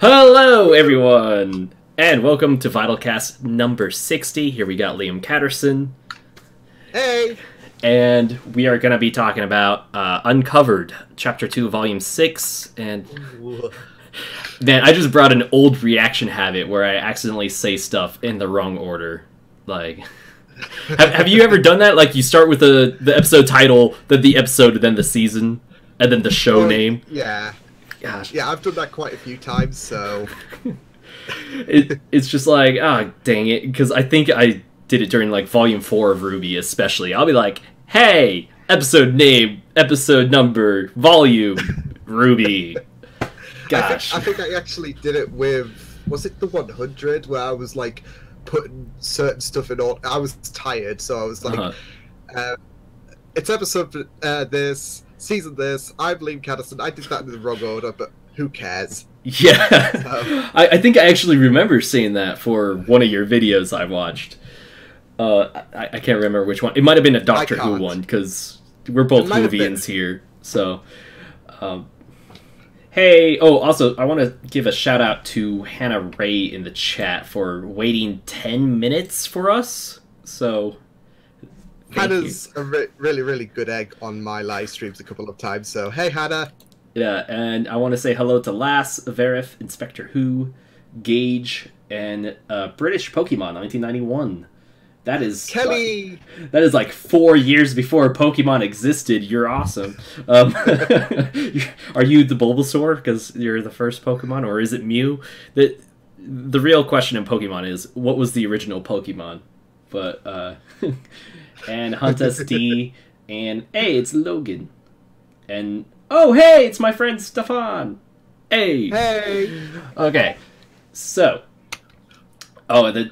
Hello, everyone, and welcome to VYTALCast number 60. Here we got Liam Catterson. Hey! And we are going to be talking about Uncovered, Chapter 2, Volume 6. And man, I just brought an old reaction habit where I accidentally say stuff in the wrong order. Like, have you ever done that? Like, you start with the episode title, then the episode, then the season, and then the show name? Yeah. Gosh. Yeah, I've done that quite a few times, so... It's just like, dang it, because I think I did it during, like, Volume 4 of Ruby, especially. I'll be like, hey, episode name, episode number, volume, Ruby. Gosh. I think I actually did it with... Was it the 100, where I was, like, putting certain stuff in order? I was tired, so I was like, it's episode this... Season this, I'm Liam Catterson. I did that in the wrong order, but who cares? Yeah. So. I think I actually remember seeing that for one of your videos I watched. I can't remember which one. It might have been a Doctor Who one, because we're both Whovians here. So, hey, also, I want to give a shout out to Hannah Ray in the chat for waiting 10 minutes for us. So... Hannah's a really good egg on my live streams a couple of times, so hey Hannah! Yeah, and I want to say hello to Lass, Verif, Inspector Who, Gage, and British Pokemon 1991. That is... Kelly! That is like 4 years before Pokemon existed. You're awesome. Are you the Bulbasaur because you're the first Pokemon, or is it Mew? The real question in Pokemon is, what was the original Pokemon? But... and Hunt SD, and hey, it's Logan, and oh hey, it's my friend Stefan. Hey. Okay, so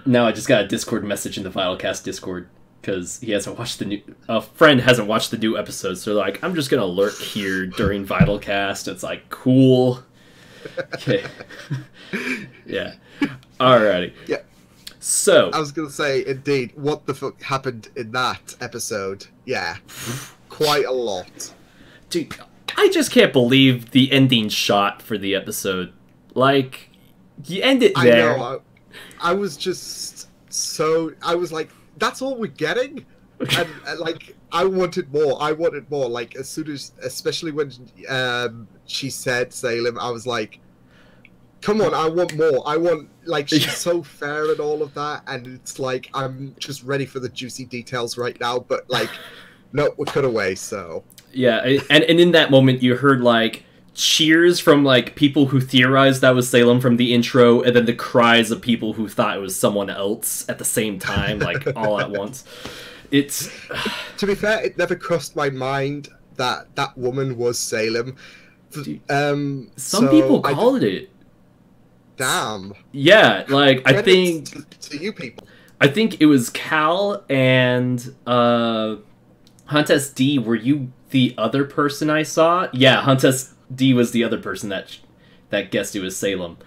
now I just got a Discord message in the VYTALCast Discord because he hasn't watched the new. A friend hasn't watched the new episode, so like I'm just gonna lurk here during VYTALCast. It's like cool. Okay. Yeah. Alrighty. Yeah. So I was gonna say, indeed, what the fuck happened in that episode? Yeah, quite a lot. Dude, I just can't believe the ending shot for the episode. Like, you end it there. I know. I was just so... I was like, that's all we're getting? And like, I wanted more. I wanted more. Like, as soon as... Especially when she said Salem, I was like... Come on, I want more. I want, like, she's so fair and all of that, and it's like, I'm just ready for the juicy details right now, but, like, no, we're cut away, so... Yeah, and in that moment, you heard, like, cheers from, like, people who theorized that was Salem from the intro, and then the cries of people who thought it was someone else at the same time, like, all at once. It's... To be fair, it never crossed my mind that that woman was Salem. Dude, some people called it. Damn. Yeah, like, I think... To you people. I think it was Cal and Hunt SD. Were you the other person I saw? Yeah, Hunt SD was the other person that guessed it was Salem.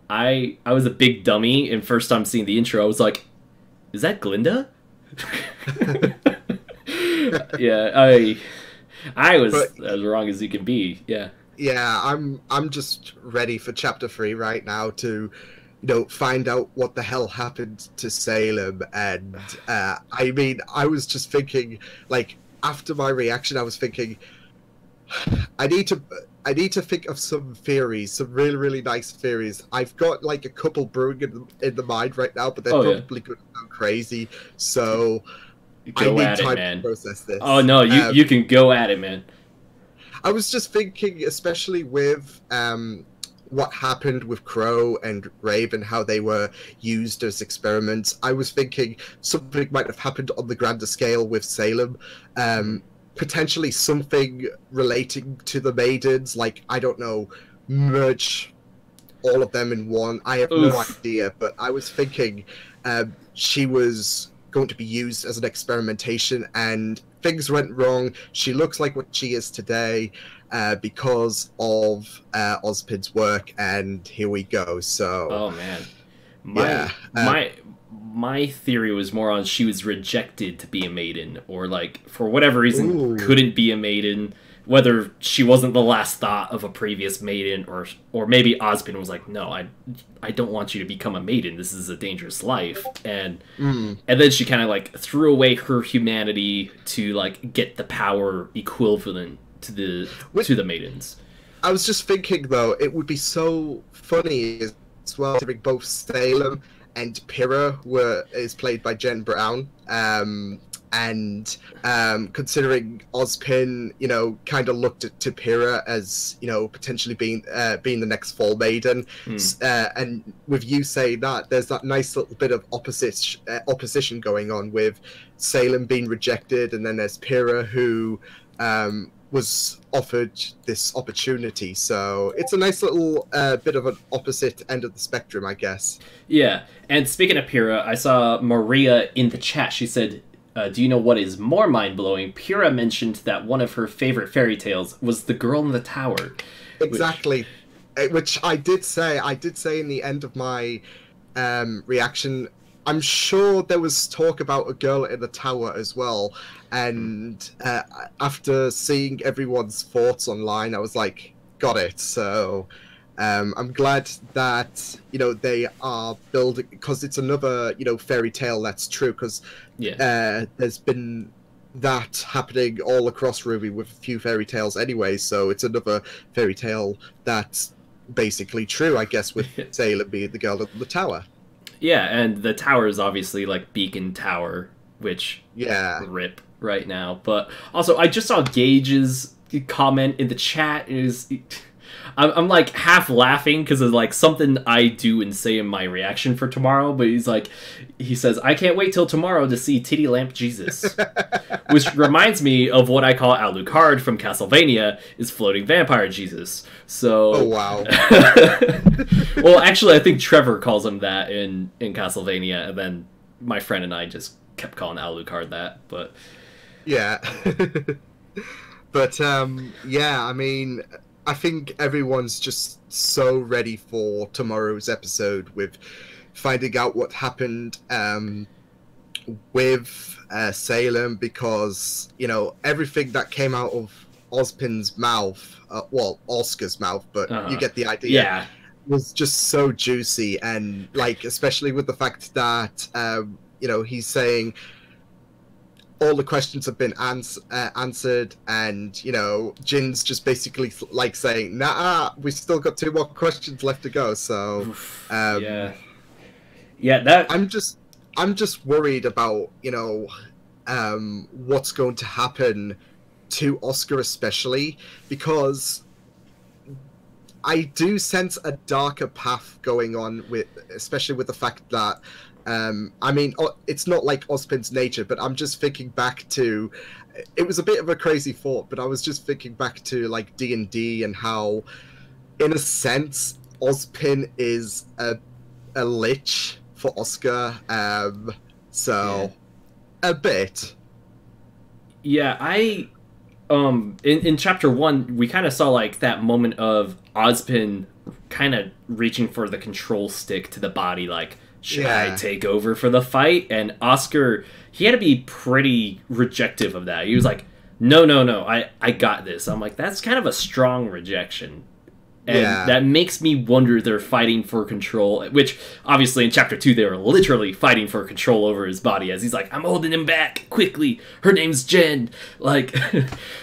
I was a big dummy, and first time seeing the intro, I was like, is that Glinda? Yeah, I was as wrong as you can be, yeah. Yeah, I'm just ready for Chapter 3 right now to, find out what the hell happened to Salem. And, I mean, I was just thinking, like, after my reaction, I was thinking, I need to think of some theories, some really nice theories. I've got, like, a couple brewing in the mind right now, but they're probably going to go crazy, so I need time to process this. Oh, no, you can go at it, man. I was just thinking, especially with what happened with Crow and Raven, how they were used as experiments. I was thinking something might have happened on the grander scale with Salem. Potentially something relating to the Maidens, like, I don't know, merge all of them in one. I have no idea, but I was thinking she was going to be used as an experimentation, and things went wrong. She looks like what she is today because of Ozpin's work, and here we go. So, oh man, my theory was more on she was rejected to be a maiden, or like for whatever reason couldn't be a maiden, whether she wasn't the last thought of a previous maiden, or maybe Ozpin was like, no, I don't want you to become a maiden. This is a dangerous life. And then she kind of like threw away her humanity to like get the power equivalent to the maidens. I was just thinking though, it would be so funny as well considering both Salem and Pyrrha is played by Jen Brown. And considering Ozpin, you know, kind of looked to Pyrrha as, you know, potentially being the next Fall Maiden, and with you saying that, there's that nice little bit of opposition going on with Salem being rejected, and then there's Pyrrha who was offered this opportunity. So it's a nice little bit of an opposite end of the spectrum, I guess. Yeah, and speaking of Pyrrha, I saw Maria in the chat. She said, do you know what is more mind-blowing? Pyrrha mentioned that one of her favorite fairy tales was The Girl in the Tower. Exactly. Which I did say in the end of my reaction. I'm sure there was talk about A Girl in the Tower as well. And after seeing everyone's thoughts online, I was like, got it. So I'm glad that, you know, they are building, because it's another, you know, fairy tale that's true, because there's been that happening all across RWBY with a few fairy tales anyway, so it's another fairy tale that's basically true, I guess, with Salem being the girl in the tower. Yeah, and the tower is obviously like Beacon Tower, which rip right now. But also, I just saw Gage's comment in the chat. I'm like half laughing because of like something I do and say in my reaction for tomorrow, but he says, I can't wait till tomorrow to see Titty Lamp Jesus. Which reminds me of what I call Alucard from Castlevania is Floating Vampire Jesus. So oh wow. Well, actually I think Trevor calls him that in Castlevania, and then my friend and I just kept calling Alucard that, but yeah. But yeah, I mean, I think everyone's just so ready for tomorrow's episode with finding out what happened with Salem, because, you know, everything that came out of Ozpin's mouth, well, Oscar's mouth, but you get the idea, was just so juicy. And, like, especially with the fact that, you know, he's saying all the questions have been answered, and, you know, Jin's just basically like saying, nah, we still got 2 more questions left to go. So that I'm just worried about, you know, what's going to happen to Oscar, especially because I do sense a darker path going on with, especially with the fact that I mean, it's not like Ozpin's nature, but I'm just thinking back to, it was a bit of a crazy thought, but I was just thinking back to like D&D and how, in a sense, Ozpin is a lich for Oscar. So a bit. Yeah, in chapter 1, we kind of saw like that moment of Ozpin kind of reaching for the control stick to the body, like, should I take over for the fight? And Oscar, he had to be pretty rejective of that. He was like, no, I got this. I'm like, that's kind of a strong rejection. And that makes me wonder they're fighting for control, which obviously in chapter 2 they were literally fighting for control over his body, as he's like, I'm holding him back, quickly, her name's Jen, like,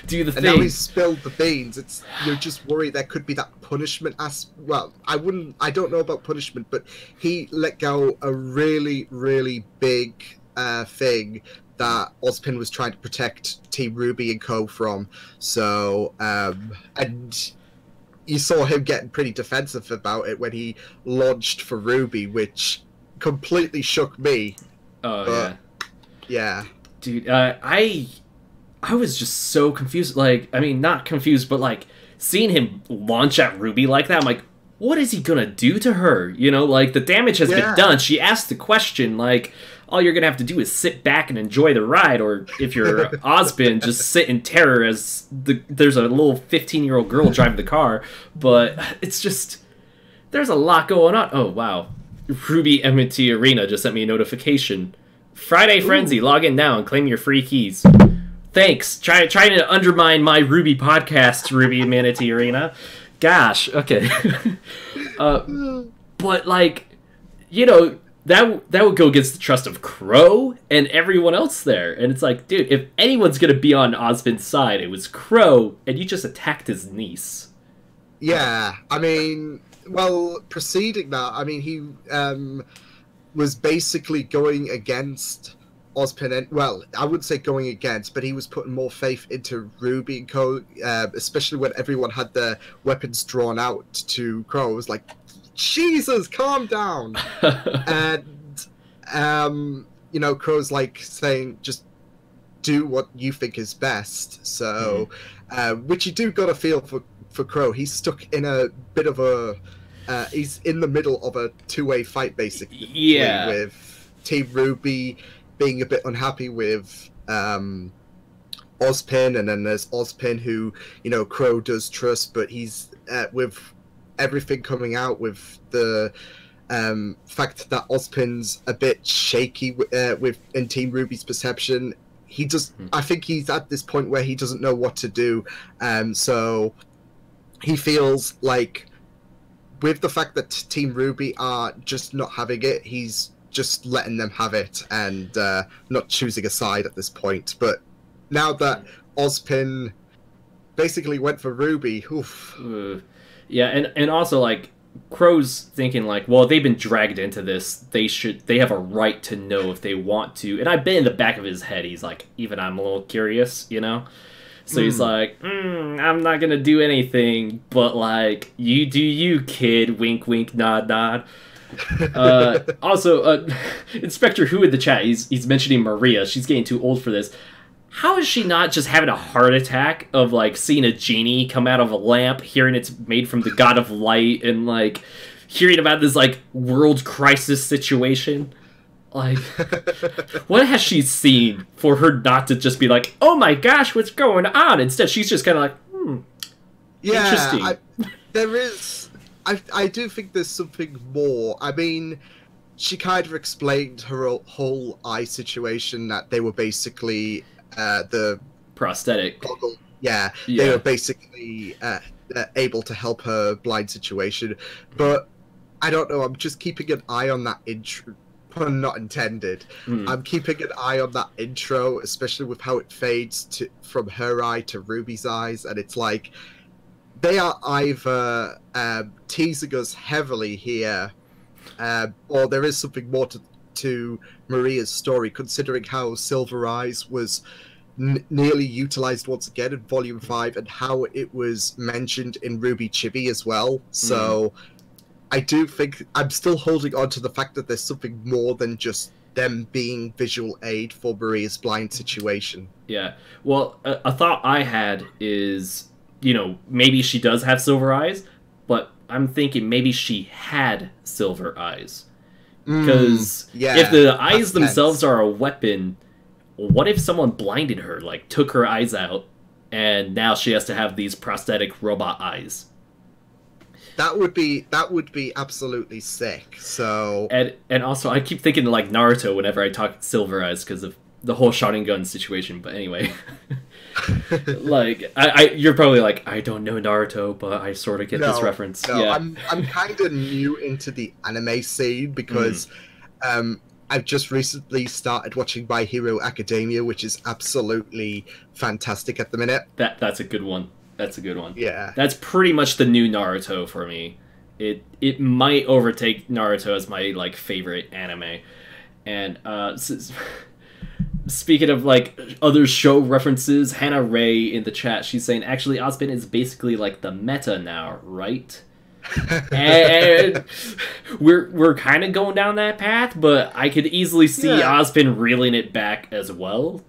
do the thing. And now he's spilled the beans. You're just worried there could be that punishment well, I don't know about punishment, but he let go a really, really big thing that Ozpin was trying to protect Team RWBY and Co. from. So, and you saw him getting pretty defensive about it when he launched for RWBY, which completely shook me. Yeah. Dude, I was just so confused. Like, I mean, not confused, but like seeing him launch at RWBY like that, I'm like, what is he gonna do to her? You know, like, the damage has been done. She asked the question, like, all you're gonna have to do is sit back and enjoy the ride, or if you're Ozpin, just sit in terror as there's a little 15-year-old girl driving the car. But it's just, there's a lot going on. Oh, wow. RWBY MT Arena just sent me a notification. Friday Frenzy, log in now and claim your free keys. Thanks. Trying to undermine my Ruby podcast, Ruby Manatee Arena. Gosh, okay. But like, you know, that would go against the trust of Crow and everyone else there. And it's like, dude, if anyone's gonna be on Ozpin's side, it was Crow, and you just attacked his niece. Yeah, I mean, well, preceding that, I mean, he was basically going against Ozpin, and, well, I wouldn't say going against, but he was putting more faith into Ruby and Co., especially when everyone had their weapons drawn out to Crow. It was like, Jesus, calm down! And, you know, Crow's like saying, just do what you think is best. So, which you do got to feel for Crow. He's stuck in a bit of a, he's in the middle of a two-way fight, basically. Yeah. With Team Ruby being a bit unhappy with Ozpin, and then there's Ozpin who, you know, Crow does trust, but he's with everything coming out with the fact that Ozpin's a bit shaky in Team Ruby's perception. He just, I think he's at this point where he doesn't know what to do, so he feels like with the fact that Team Ruby are just not having it, he's just letting them have it and not choosing a side at this point. But now that Ozpin basically went for Ruby, oof. Yeah, and also, like, Crow's thinking, like, well, they've been dragged into this. They have a right to know if they want to. And I bet in the back of his head, he's like, even I'm a little curious, you know? So he's like, I'm not gonna do anything, but, like, you do you, kid. Wink, wink, nod, nod. Also, Inspector Who in the chat, he's mentioning Maria. She's getting too old for this. How is she not just having a heart attack of, like, seeing a genie come out of a lamp, hearing it's made from the god of light, and, like, hearing about this, like, world crisis situation? Like, what has she seen for her not to just be like, oh my gosh, what's going on? Instead, she's just kind of like, interesting. There is... I do think there's something more. I mean, she kind of explained her whole eye situation, that they were basically... the prosthetic goggle, yeah, they were basically able to help her blind situation, but I don't know, I'm just keeping an eye on that intro, pun not intended. I'm keeping an eye on that intro, especially with how it fades from her eye to Ruby's eyes, and it's like they are either teasing us heavily here, or there is something more to Maria's story, considering how Silver Eyes was nearly utilized once again in Volume 5, and how it was mentioned in Ruby Chibi as well. So I do think I'm still holding on to the fact that there's something more than just them being visual aid for Maria's blind situation. Yeah. Well, a thought I had is, you know, maybe she does have silver eyes, but I'm thinking maybe she had silver eyes. Because if the eyes themselves are a weapon, what if someone blinded her, like took her eyes out, and now she has to have these prosthetic robot eyes? That would be absolutely sick. So and also I keep thinking like Naruto whenever I talk silver eyes because of the whole Sharingan situation. But anyway, like you're probably like, I don't know Naruto, but I sort of get this reference. No, yeah. I'm kind of new into the anime scene because I've just recently started watching My Hero Academia, which is absolutely fantastic at the minute. That's a good one. That's a good one. Yeah. That's pretty much the new Naruto for me. It might overtake Naruto as my like favorite anime. And speaking of like other show references, Hannah Ray in the chat, she's saying actually Ozpin is basically like the meta now, right? And we're kind of going down that path, but I could easily see Ozpin reeling it back as well.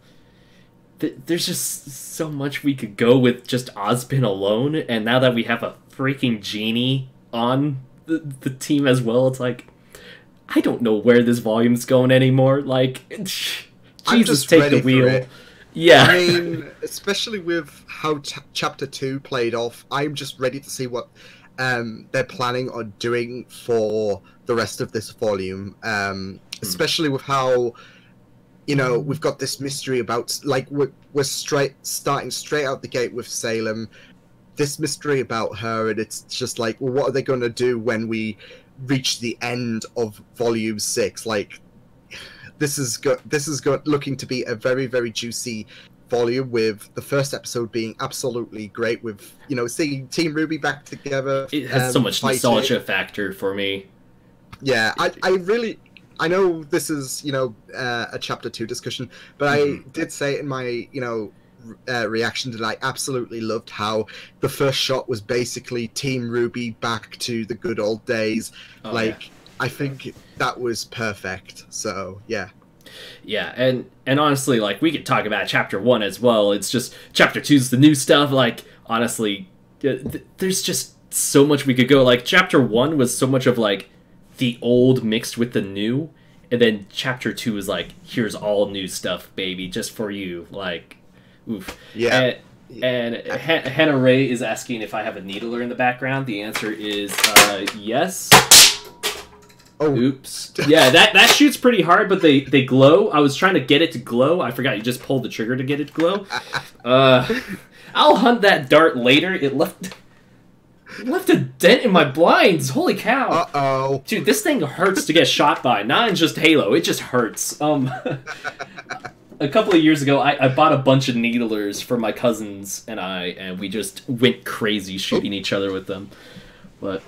There's just so much we could go with just Ozpin alone, and now that we have a freaking genie on the team as well, it's like, I don't know where this volume's going anymore. Like, Jesus, take the wheel. Yeah. I mean, especially with how Chapter 2 played off, I'm just ready to see what they're planning on doing for the rest of this volume. Especially with how, we've got this mystery about, like, we're starting straight out the gate with Salem, this mystery about her, and it's just like, well, what are they going to do when we reach the end of Volume 6? Like, this is looking to be a very, very juicy volume, with the first episode being absolutely great, with seeing Team Ruby back together. It has so much nostalgia factor for me. Yeah, I know this is a chapter 2 discussion, but I did say in my reaction that I absolutely loved how the first shot was basically Team Ruby back to the good old days. I think that was perfect. So yeah. Yeah, and honestly, like, we could talk about chapter 1 as well. It's just chapter 2's the new stuff. Like, honestly, there's just so much we could go. Like, chapter 1 was so much of like the old mixed with the new, and then chapter 2 is like, here's all new stuff, baby, just for you. Like, oof. Yeah. And Hannah Ray is asking if I have a needler in the background. The answer is yes. Oh. Oops. Yeah, that shoots pretty hard, but they glow. I was trying to get it to glow. I forgot you just pulled the trigger to get it to glow. I'll hunt that dart later. It left a dent in my blinds. Holy cow. Uh-oh. Dude, this thing hurts to get shot by. Not in just Halo. It just hurts. A couple of years ago, I bought a bunch of needlers for my cousins and we just went crazy shooting each other with them. But...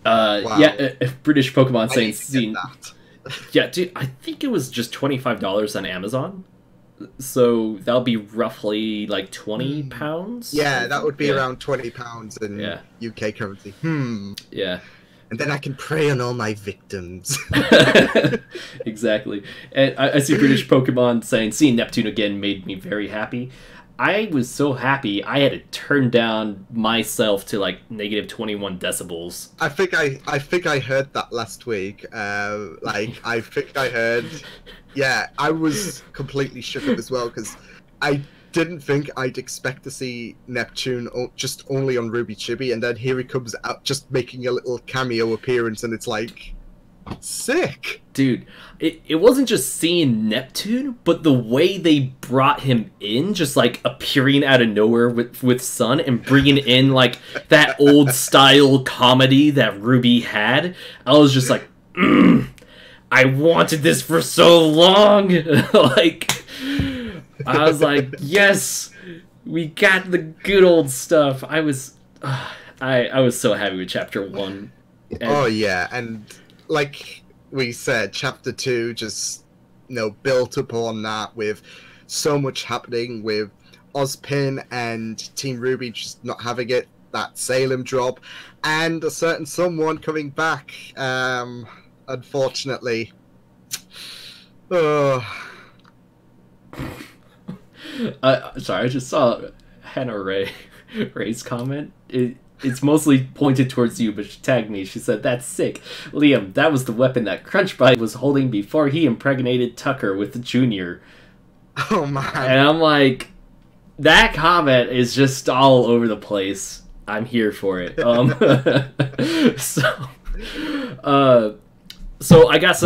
wow. Yeah, British Pokemon saying, yeah, dude, I think it was just $25 on Amazon, so that'll be roughly like £20. Yeah, that would be around £20 in UK currency. Yeah, and then I can prey on all my victims. Exactly. And I see British Pokemon saying, seeing Neptune again made me very happy. I was so happy I had to turn down myself to like negative 21 decibels. I think I heard that last week. I think I heard. Yeah, I was completely shook up as well, because I didn't think I'd expect to see Neptune just only on Ruby Chibi, and then here he comes out just making a little cameo appearance, and it's like, sick. Dude, it wasn't just seeing Neptune, but the way they brought him in, just like appearing out of nowhere with Sun and bringing in like that old style comedy that Ruby had. I was just like, I wanted this for so long. Like, I was like, yes, we got the good old stuff. I was so happy with chapter 1. Oh yeah, and like we said, chapter 2 just built upon that, with so much happening with Ozpin and Team Ruby just not having it, that Salem drop, and a certain someone coming back, unfortunately. Sorry, I just saw Hannah Ray's comment. It's mostly pointed towards you, but she tagged me. She said, that's sick. Liam, that was the weapon that Crunchbite was holding before he impregnated Tucker with the Junior. Oh, man. And I'm like, that comment is just all over the place. I'm here for it. So I got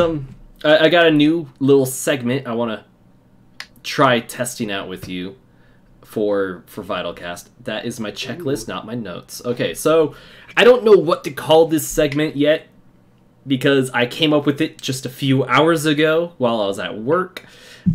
I got a new little segment I want to try testing out with you for VYTALcast. That is my checklist, not my notes. Okay, so I don't know what to call this segment yet, because I came up with it just a few hours ago while I was at work.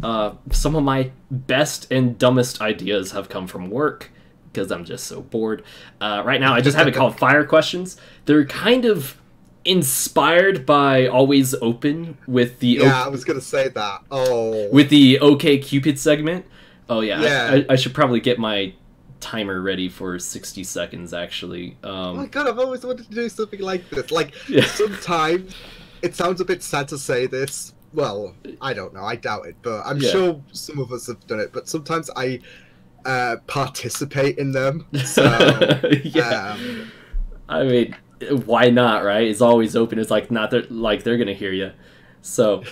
Some of my best and dumbest ideas have come from work, because I'm just so bored. Right now, I just have it called Fire Questions. They're kind of inspired by Always Open with the... I was going to say that. Oh. With the OK Cupid segment. Oh, yeah. I should probably get my timer ready for 60 seconds, actually. Oh my god, I've always wanted to do something like this. Like, sometimes it sounds a bit sad to say this. Well, I don't know. I doubt it, but I'm sure some of us have done it. But sometimes I participate in them. So, I mean, why not, right? It's Always Open. It's like, not that, like, they're going to hear you. So,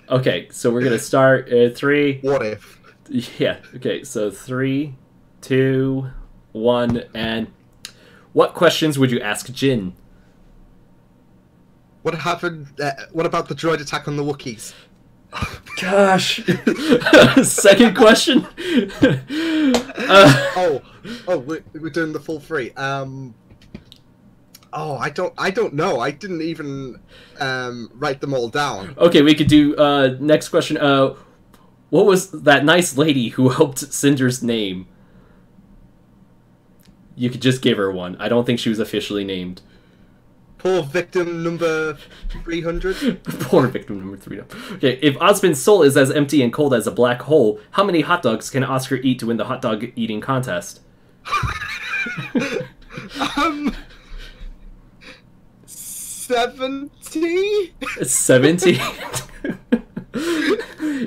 okay. So we're going to start 3. What if? Yeah. Okay. So 3, 2, 1, and what questions would you ask Jin? What happened? What about the droid attack on the Wookiees? Gosh. Second question. We're doing the full three. I don't know. I didn't even write them all down. Okay, we could do next question. What was that nice lady who helped Cinder's name? You could just give her one. I don't think she was officially named. Poor victim number 300. Poor victim number 300. Okay, if Osmond's soul is as empty and cold as a black hole, how many hot dogs can Oscar eat to win the hot dog eating contest? 70? 70?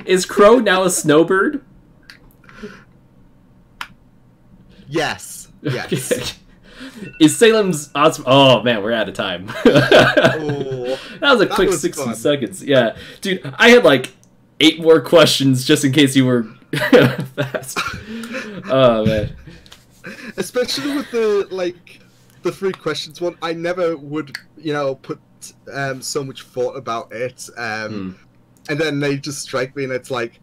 Is Crow now a snowbird? Yes. Yes. Okay. Is Salem's Oh man, we're out of time. That was a quick 60 fun. seconds. Yeah, dude, I had like 8 more questions just in case you were fast. Oh man. Especially with the 3 questions one, I never would, put so much thought about it. And then they just strike me, and it's like,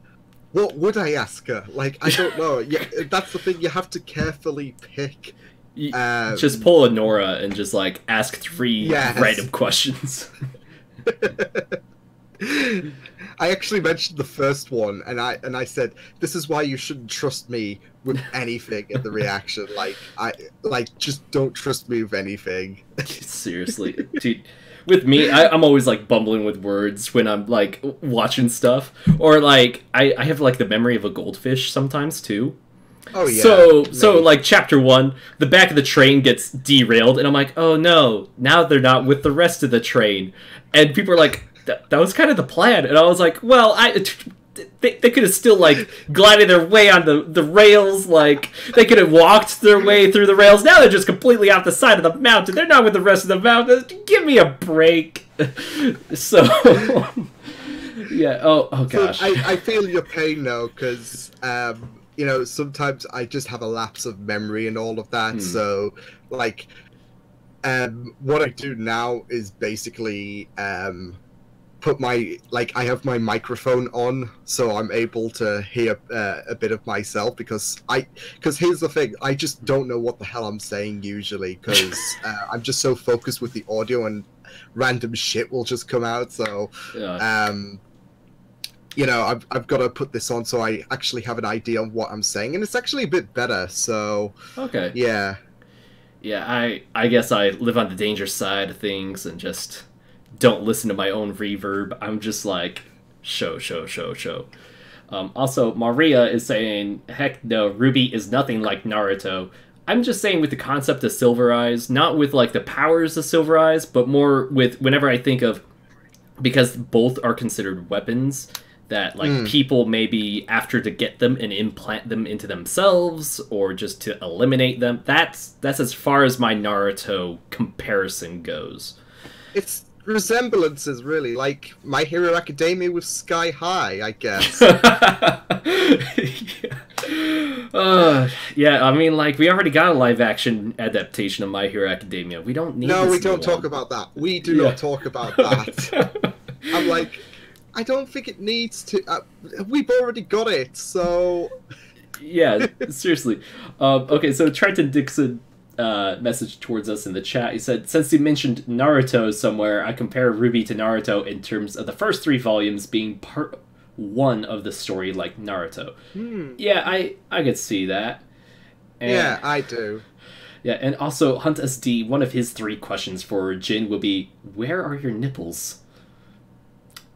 what would I ask her? Like, I don't know. Yeah, that's the thing. You have to carefully pick. Just pull a Nora and just like ask 3 random questions. I actually mentioned the first one, and I said, this is why you shouldn't trust me with anything in the reaction. Just don't trust me with anything. Seriously, dude. With me, I'm always like bumbling with words when I'm like watching stuff, or like I have like the memory of a goldfish sometimes too. Oh yeah. So like chapter 1, the back of the train gets derailed, and I'm like, oh no, now they're not with the rest of the train, and people are like, that was kind of the plan, and I was like, well, they could have still like glided their way on the rails, like they could have walked their way through the rails. Now they're just completely off the side of the mountain. They're not with the rest of the mountain. Give me a break. So yeah. Oh gosh. So I feel your pain though, because sometimes I just have a lapse of memory and all of that. So like, what I do now is basically I have my microphone on, so I'm able to hear a bit of myself, because here's the thing, I just don't know what the hell I'm saying usually, because I'm just so focused with the audio, and random shit will just come out. So I've got to put this on so I actually have an idea of what I'm saying, and it's actually a bit better. So okay, yeah, I guess I live on the dangerous side of things and just don't listen to my own reverb. I'm just like, show. Also, Maria is saying, heck no, Ruby is nothing like Naruto. I'm just saying with the concept of Silver Eyes, not with like the powers of Silver Eyes, but more with whenever I think of, because both are considered weapons, that like people maybe after to get them and implant them into themselves, or just to eliminate them. That's as far as my Naruto comparison goes. It's resemblances, really, like My Hero Academia with Sky High, I guess. Yeah, I mean, like, we already got a live-action adaptation of My Hero Academia. We don't need No, this we don't new talk one. about that. We do not talk about that. I'm like, I don't think it needs to. We've already got it, so... Yeah, seriously. Okay, so Trenton Dixon message towards us in the chat. He said, since you mentioned Naruto somewhere, I compare Ruby to Naruto in terms of the first 3 volumes being part 1 of the story like Naruto. Yeah, I could see that. And, yeah, I do. Yeah, and also Hunt SD, one of his 3 questions for Jin will be, where are your nipples?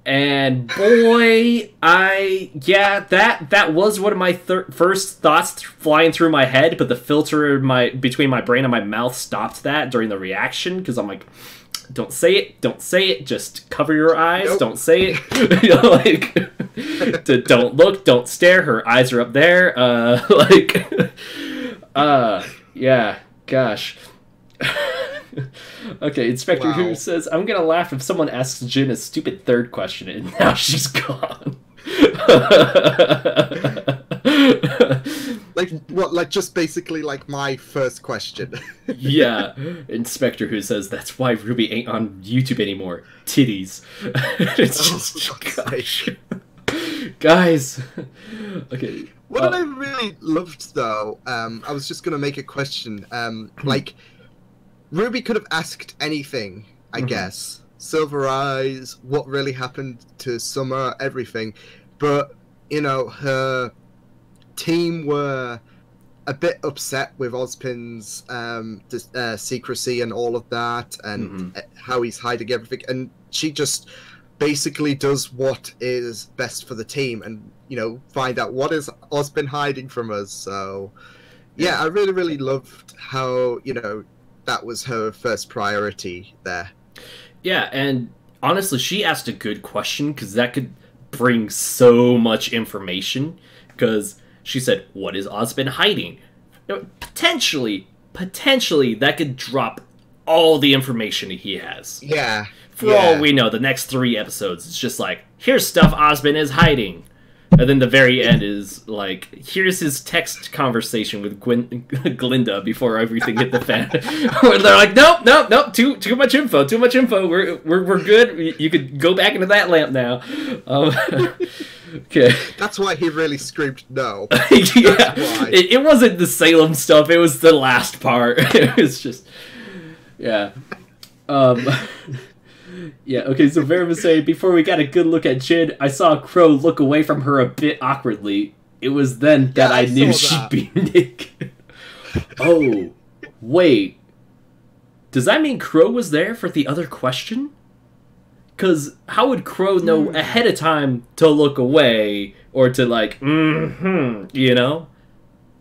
And boy, that was one of my first thoughts flying through my head, but the filter between my brain and my mouth stopped that during the reaction, because I'm like, don't say it, just cover your eyes, nope. Don't say it, don't look, don't stare, her eyes are up there, yeah, gosh. Okay, Inspector Who says, I'm gonna laugh if someone asks Jin a stupid 3rd question and now she's gone. Like what? Like just basically like my first question. Yeah, Inspector Who says that's why Ruby ain't on YouTube anymore. Titties. It's just gosh. Guys. Okay. What I really loved, though, I was just going to make a question. Like, Ruby could have asked anything, I guess. Silver Eyes, what really happened to Summer, everything. But, you know, her team were a bit upset with Ozpin's secrecy and all of that, and how he's hiding everything. And she just basically does what is best for the team, and find out what is Ozpin hiding from us. So yeah, I really, really loved how that was her first priority there. Yeah, and honestly, she asked a good question, because that could bring so much information. Because she said, what is Ozpin hiding? Potentially, that could drop all the information he has. Yeah. For all we know, the next 3 episodes, it's just like, here's stuff Ozpin is hiding. And then the very end is like, here's his text conversation with Glinda before everything hit the fan. Where they're like, nope, too much info. We're good. You could go back into that lamp now. Okay. That's why he really screamed no. Yeah, it wasn't the Salem stuff. It was the last part. It was just, yeah. Yeah, okay, so Vera was saying, before we got a good look at Jin, I saw Crow look away from her a bit awkwardly. It was then that I knew she'd be naked. Oh, wait. Does that mean Crow was there for the other question? Because how would Crow know ahead of time to look away, or to like, you know?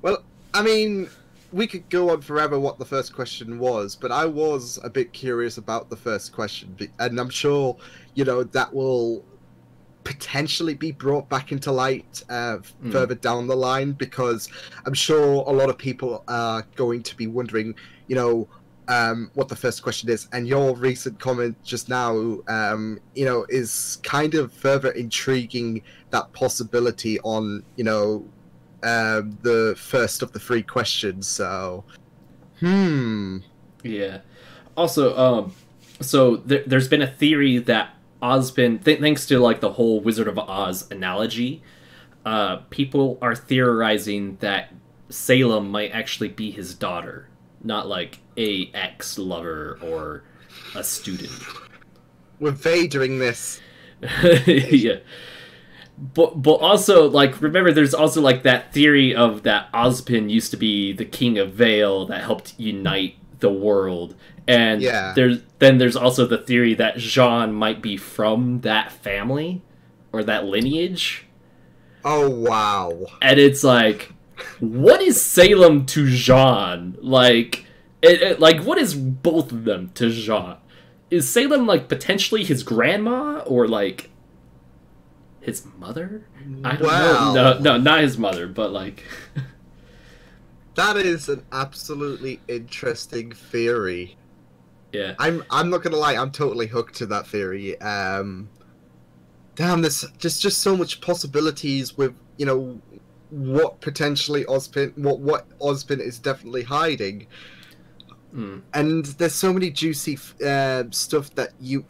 Well, I mean, we could go on forever what the first question was, but I was a bit curious about the first question, and I'm sure, that will potentially be brought back into light further down the line, because I'm sure a lot of people are going to be wondering, what the first question is, and your recent comment just now, is kind of further intriguing that possibility on, the first of the 3 questions. So, yeah. Also, so there's been a theory that Ozpin, thanks to like the whole Wizard of Oz analogy, people are theorizing that Salem might actually be his daughter, not like a ex-lover or a student. We're vadering this. Yeah. But also, like, remember, there's also, like, that theory of that Ozpin used to be the king of Vale that helped unite the world. And there's also the theory that Jean might be from that family, or that lineage. Oh, wow. And it's like, what is Salem to Jean? Like, what is both of them to Jean? Is Salem, like, potentially his grandma, or, like, his mother? I don't know. No, not his mother, but like... That is an absolutely interesting theory. Yeah. I'm not gonna lie, I'm totally hooked to that theory. Damn, there's just so much possibilities with, what potentially Ozpin, what Ozpin is definitely hiding. And there's so many juicy stuff that you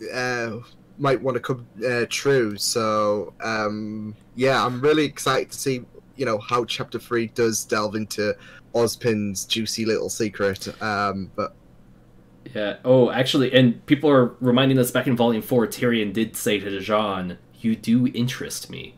might want to come true. So yeah, I'm really excited to see how Chapter 3 does delve into Ozpin's juicy little secret. But yeah. Oh, actually, and people are reminding us back in Volume 4, Tyrion did say to Jean, "You do interest me."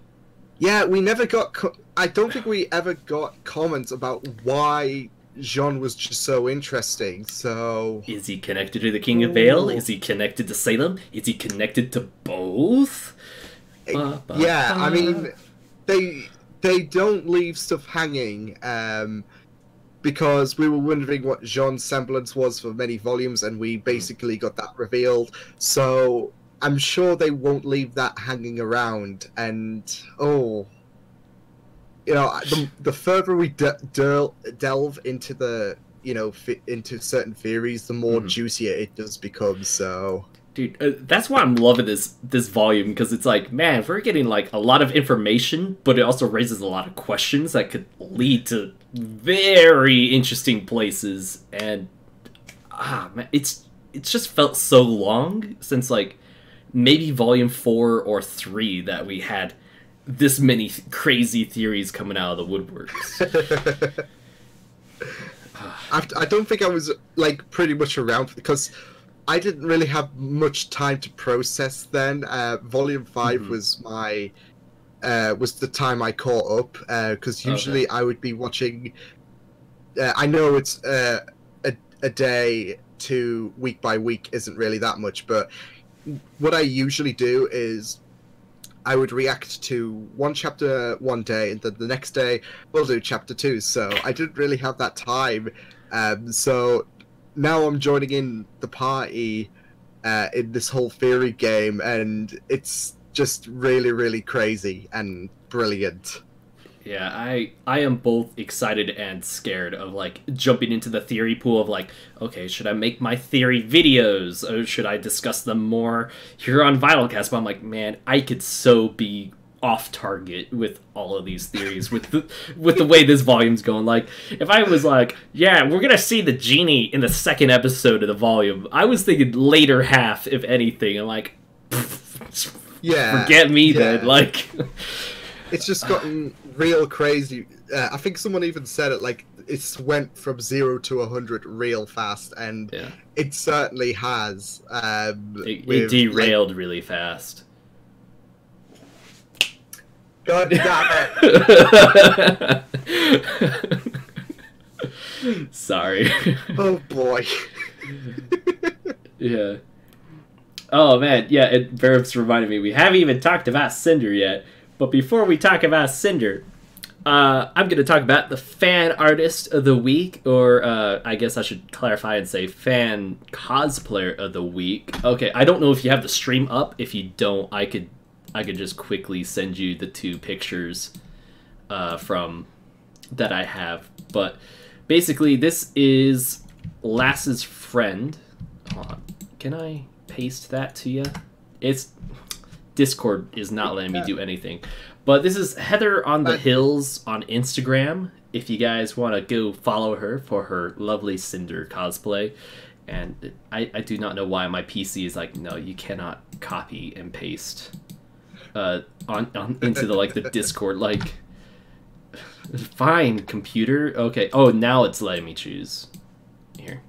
Yeah, we never got. I don't think we ever got comments about why Jean was just so interesting. So is he connected to the King of Vale? Is he connected to Salem? Is he connected to both? Yeah, I mean, they don't leave stuff hanging, because we were wondering what Jean's semblance was for many volumes, and we basically got that revealed. So I'm sure they won't leave that hanging around. And the further we delve into the into certain theories, the more juicier it does become. So, dude, that's why I'm loving this volume, because it's like, man, we're getting like a lot of information, but it also raises a lot of questions that could lead to very interesting places. And man, it's just felt so long since like maybe volume 4 or 3 that we had this many crazy theories coming out of the woodworks. I don't think I was like pretty much around because I didn't really have much time to process then. Volume 5 was my was the time I caught up because usually I would be watching. I know it's a day to week by week isn't really that much, but what I usually do is I would react to one chapter one day, and then the next day we'll do chapter 2. So I didn't really have that time. So now I'm joining in the party in this whole theory game, and it's just really, really crazy and brilliant. Yeah, I am both excited and scared of like jumping into the theory pool of like, okay, should I make my theory videos or should I discuss them more here on VYTALCast? But I'm like, man, I could so be off target with all of these theories with the way this volume's going. Like, if I was like, yeah, we're gonna see the genie in the second episode of the volume, I was thinking later half, if anything. I'm like, yeah, forget me then. Like, it's just gotten real crazy. I think someone even said it, like, it's went from 0 to 100 real fast, and it certainly has. It derailed really fast. God damn it! Sorry. Oh boy. Yeah. Oh man, yeah, Verbs reminded me, we haven't even talked about Cinder yet. But before we talk about Cinder, I'm going to talk about the fan artist of the week, or I guess I should clarify and say fan cosplayer of the week. Okay, I don't know if you have the stream up. If you don't, I could just quickly send you the 2 pictures from that I have. But basically, this is Lass's friend. Hold on. Can I paste that to you? It's Discord is not letting me do anything. But this is Heather on the Hills on Instagram. If you guys want to go follow her for her lovely Cinder cosplay. And I do not know why my PC is like, no, you cannot copy and paste on into the Discord. Like, fine, computer. Okay. Oh, now it's letting me choose. Here.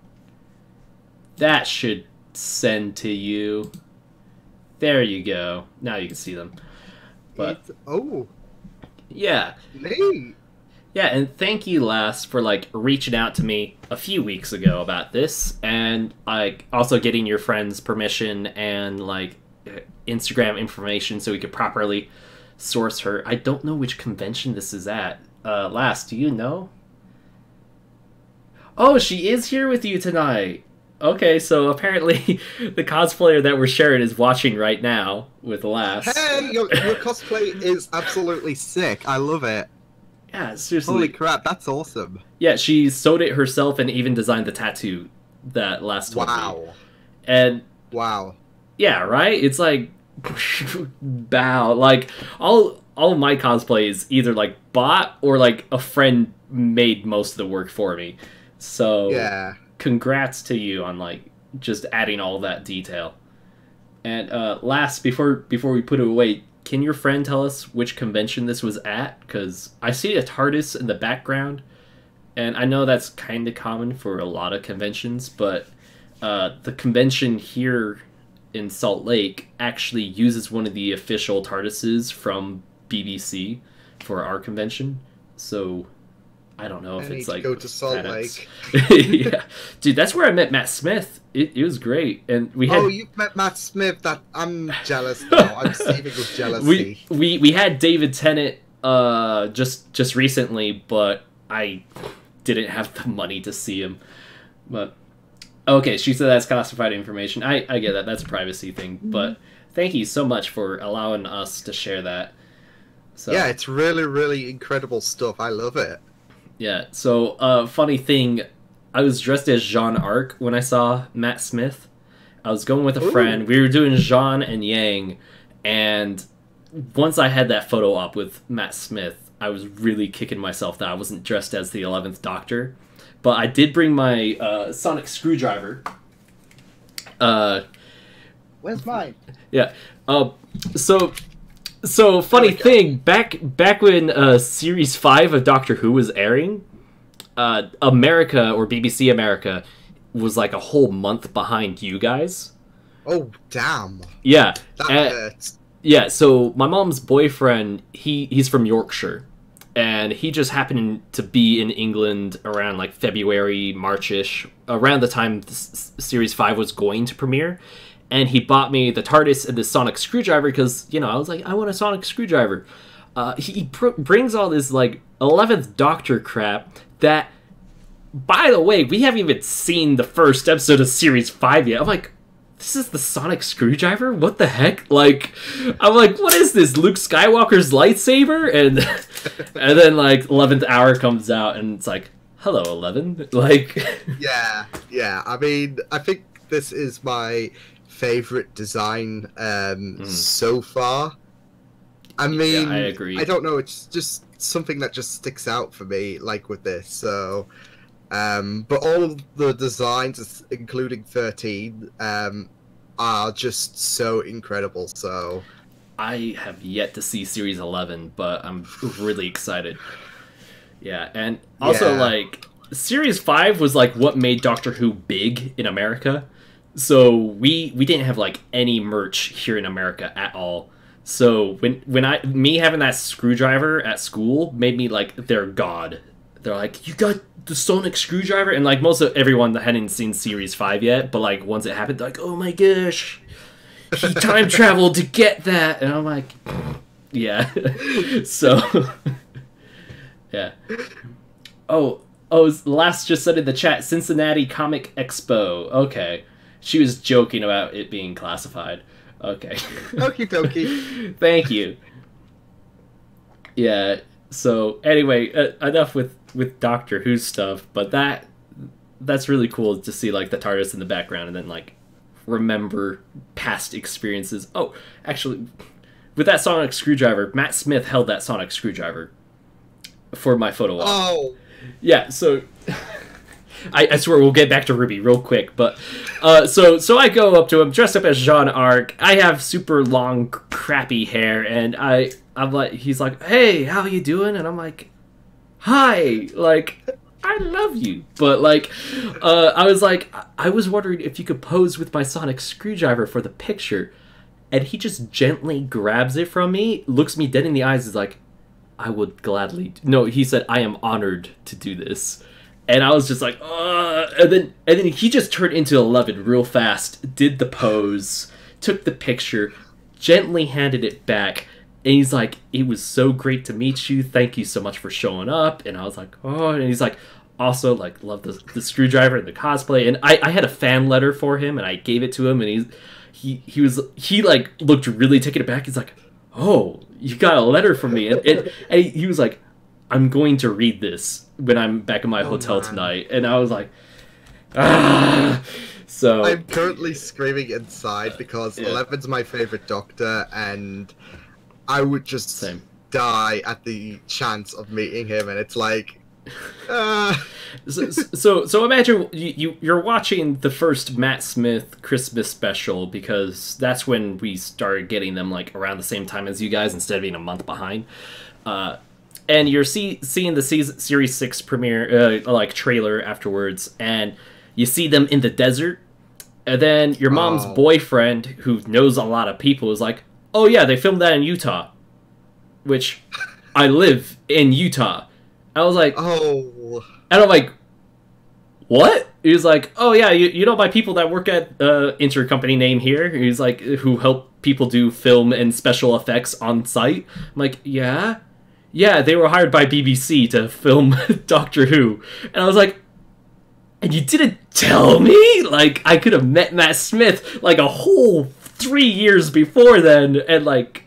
That should send to you. There you go. Now you can see them. But yeah. Neat. Yeah, and thank you, Lass, for reaching out to me a few weeks ago about this, and also getting your friend's permission and Instagram information so we could properly source her. I don't know which convention this is at. Lass, do you know? Oh, she is here with you tonight. Okay, so apparently the cosplayer that we're sharing is watching right now with Lass. Hey, your cosplay is absolutely sick. I love it. Yeah, seriously. Holy crap, that's awesome. Yeah, she sewed it herself and even designed the tattoo that Lass told me. And wow. Yeah, right? It's like bow. Like all of my cosplay is either bought or a friend made most of the work for me. So yeah. Congrats to you on just adding all that detail. And last, before we put it away, can your friend tell us which convention this was at? Because I see a TARDIS in the background, and I know that's kind of common for a lot of conventions, but the convention here in Salt Lake actually uses one of the official TARDISes from BBC for our convention. So I don't know if it's go to Salt Lake. Yeah, dude, that's where I met Matt Smith. It was great, and we had. Oh, you've met Matt Smith. That I'm jealous now. I'm seething with jealousy. We had David Tennant just recently, but I didn't have the money to see him. But okay, she said that's classified information. I get that. That's a privacy thing. But thank you so much for allowing us to share that. So yeah, it's really, really incredible stuff. I love it. Yeah, so funny thing, I was dressed as Jean Arc when I saw Matt Smith. I was going with a friend. We were doing Jean and Yang, and once I had that photo op with Matt Smith, I was really kicking myself that I wasn't dressed as the 11th Doctor. But I did bring my sonic screwdriver. Where's mine? Yeah. So So funny thing, back when Series 5 of Doctor Who was airing, America or BBC America was like a whole month behind you guys. Oh damn! Yeah, That hurts. yeah. So my mom's boyfriend, he's from Yorkshire, and he just happened to be in England around like February, Marchish, around the time Series 5 was going to premiere. And he bought me the TARDIS and the sonic screwdriver because, you know, I was like, I want a sonic screwdriver. He brings all this, like, 11th Doctor crap that, by the way, we haven't even seen the first episode of Series 5 yet. I'm like, this is the sonic screwdriver? What the heck? Like, I'm like, what is this? Luke Skywalker's lightsaber? And then, like, 11th Hour comes out, and it's like, hello, 11. Like... Yeah. I mean, I think this is my favorite design so far. I mean, yeah, I agree. I don't know, it's just something that just sticks out for me, like with this. So but all the designs, including 13, are just so incredible. So I have yet to see Series 11, but I'm really excited. Yeah, and also like Series 5 was like what made Doctor Who big in America. So we didn't have like any merch here in America at all. So when me having that screwdriver at school made me like their god. They're like, you got the sonic screwdriver, and like most of everyone that hadn't seen Series 5 yet, but like once it happened, they're like, oh my gosh, he time traveled to get that, and I'm like, yeah. So yeah. Oh, Last just said in the chat, Cincinnati Comic Expo. Okay. She was joking about it being classified. Okay. Okie dokie. Thank you. Yeah, so anyway, enough with Doctor Who stuff, but that's really cool to see like the TARDIS in the background and then like remember past experiences. Oh, actually, with that sonic screwdriver, Matt Smith held that sonic screwdriver for my photo op. Oh. Yeah, so I swear we'll get back to Ruby real quick, but so I go up to him dressed up as Jean Arc. I have super long crappy hair, and I'm like, he's like, hey, how you doing? And I'm like, hi, like, I love you. But like, I was like, I was wondering if you could pose with my sonic screwdriver for the picture. And he just gently grabs it from me, looks me dead in the eyes, is like, I would gladly. No, he said, I am honored to do this. And I was just like, and then he just turned into 11 real fast, did the pose, took the picture, gently handed it back, and he's like, it was so great to meet you, thank you so much for showing up. And I was like, oh, and he's like, also, like, love the screwdriver and the cosplay. And I had a fan letter for him, and I gave it to him, and he like, looked really taken aback. He's like, oh, you got a letter from me. And he was like, I'm going to read this when I'm back in my hotel tonight. And I was like, ah. So I'm currently screaming inside because 11's my favorite Doctor, and I would just die at the chance of meeting him. And it's like, So imagine you're watching the first Matt Smith Christmas special, because that's when we started getting them like around the same time as you guys instead of being a month behind. And you're seeing the Series 6 premiere, like, trailer afterwards, and you see them in the desert, and then your mom's boyfriend, who knows a lot of people, is like, oh yeah, they filmed that in Utah, which I live in Utah. I was like, oh, and I'm like, what? He was like, oh yeah, you know my people that work at intercompany name here? He's like, who help people do film and special effects on site? I'm like, yeah. Yeah, they were hired by BBC to film Doctor Who. And I was like, and you didn't tell me? Like, I could have met Matt Smith, like, a whole 3 years before then, and, like,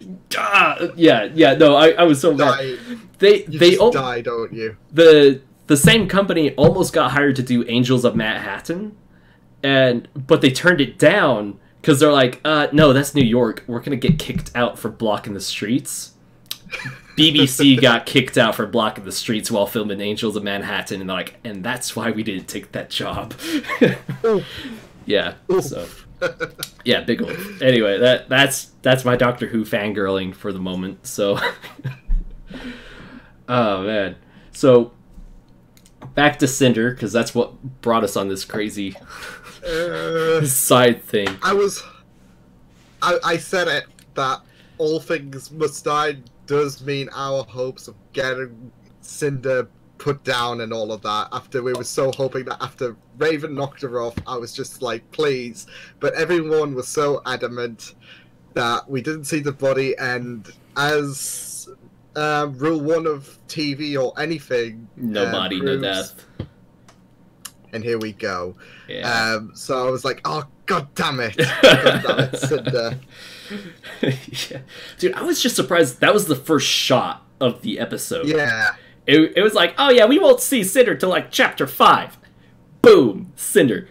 no, I was so mad. They die, don't you? The same company almost got hired to do Angels of Manhattan, but they turned it down, because they're like, no, that's New York. We're going to get kicked out for blocking the streets. BBC got kicked out for blocking the streets while filming Angels of Manhattan, and they're like, and that's why we didn't take that job. Yeah, so Yeah, big old. Anyway, that's my Doctor Who fangirling for the moment. So, oh man. So back to Cinder, because that's what brought us on this crazy side thing. I said it, that all things must die does mean our hopes of getting Cinder put down and all of that. After we were so hoping that after Raven knocked her off, I was just like, please. But everyone was so adamant that we didn't see the body, and as rule one of TV or anything, No body, no death. And here we go. Yeah. So I was like, oh, god damn it. God damn it, Cinder. Yeah. Dude, I was just surprised that was the first shot of the episode. Yeah. It was like, oh yeah, we won't see Cinder till like chapter 5. Boom, Cinder.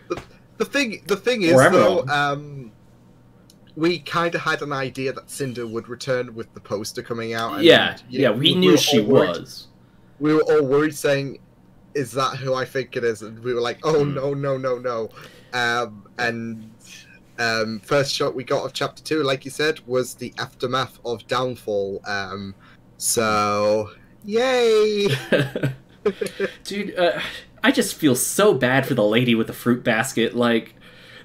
The thing is, though, we kind of had an idea that Cinder would return with the poster coming out. And, yeah, we knew she was. We were all worried, saying, is that who I think it is? And we were like, oh, no. First shot we got of chapter 2, like you said, was the aftermath of Downfall. So, yay! Dude, I just feel so bad for the lady with the fruit basket. Like,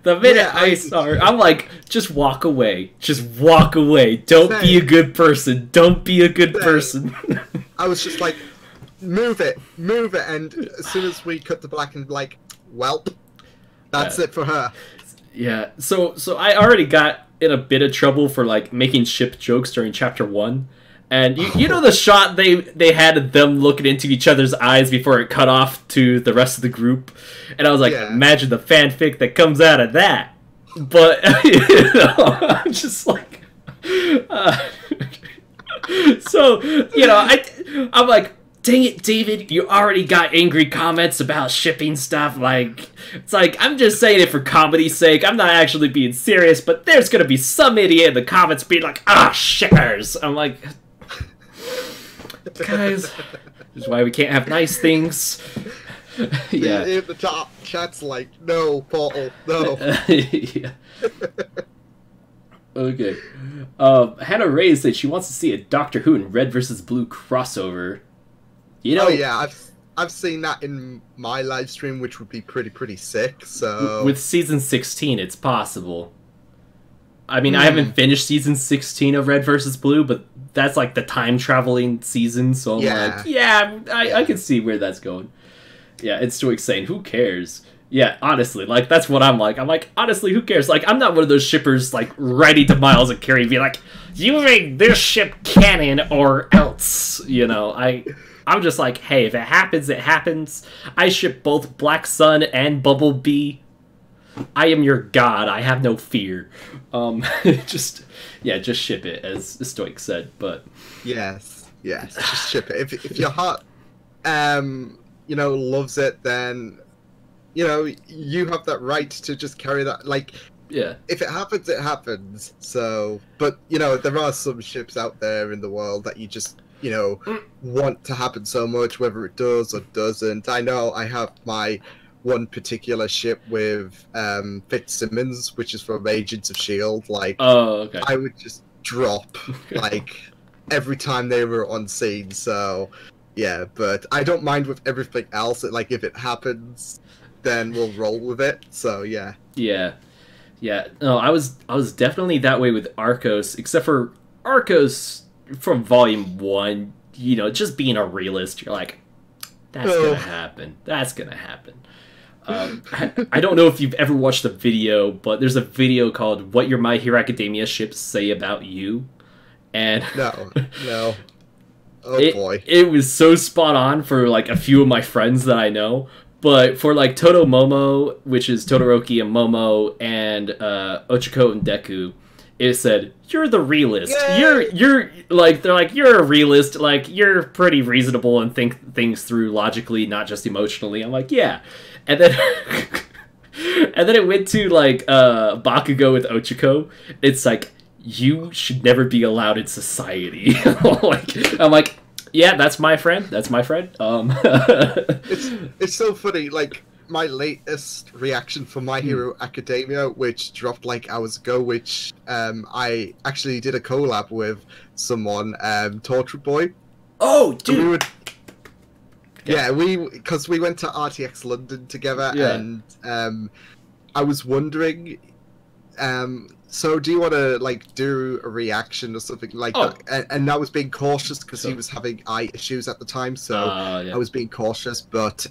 the minute I saw her, I'm like, just walk away. Just walk away. Don't be a good person. Don't be a good person. I was just like, move it. And as soon as we cut to black and like, welp, that's it for her. Yeah, so I already got in a bit of trouble for like making ship jokes during chapter 1. And you know the shot they had them looking into each other's eyes before it cut off to the rest of the group, and I was like, imagine the fanfic that comes out of that. But I'm just like, so I'm like, dang it, David, you already got angry comments about shipping stuff. Like, it's like, I'm just saying it for comedy's sake. I'm not actually being serious, but there's gonna be some idiot in the comments being like, shippers. I'm like, guys, this is why we can't have nice things. Yeah. In the top chat's like, no, Paul, no. Yeah. Okay. Hannah Ray said she wants to see a Doctor Who and Red vs. Blue crossover. You know, oh yeah, I've seen that in my live stream, which would be pretty sick. So with season 16, it's possible. I mean, I haven't finished season 16 of Red vs. Blue, but that's like the time traveling season, so I'm like, I can see where that's going. Yeah, it's Stoic saying, who cares? Yeah, honestly, like, that's what I'm like. I'm like, honestly, who cares? Like, I'm not one of those shippers, like, ready to Miles and Carrie be like, you make this ship canon or else, you know? I'm just like, hey, if it happens, it happens. I ship both Black Sun and Bumblebee. I am your god. I have no fear. Just ship it, as Stoic said. But yes, just ship it. If your heart, loves it, then you have that right to just carry that. Like, yeah, if it happens, it happens. So, but there are some ships out there in the world that you just want to happen so much, whether it does or doesn't. I know I have my one particular ship with Fitzsimmons, which is from Agents of S.H.I.E.L.D. Like, oh, okay. I would just drop like every time they were on scene. So yeah, but I don't mind with everything else. Like, if it happens, then we'll roll with it. So yeah. No, I was definitely that way with Arcos, except for Arcos from Volume 1. Just being a realist, you're like, that's gonna happen. That's gonna happen. I don't know if you've ever watched a video, but there's a video called "What Your My Hero Academia Ships Say About You," and no. Boy, it was so spot on for like a few of my friends that I know, but for like Toto Momo, which is Todoroki and Momo, and Ochako and Deku, it said, "You're the realist. Yay! You're like, they're like, you're a realist. Like, you're pretty reasonable and think things through logically, not just emotionally." I'm like, yeah. And then it went to like Bakugo with Ochako. It's like, you should never be allowed in society. Like, I'm like, yeah, that's my friend. That's my friend. It's so funny. Like, my latest reaction for My Hero Academia, which dropped like hours ago, which I actually did a collab with someone, Torture Boy. Oh, dude. We would, yeah, because we went to RTX London together, and I was wondering, so do you want to like do a reaction or something like that? And I was being cautious because he was having eye issues at the time, so I was being cautious, but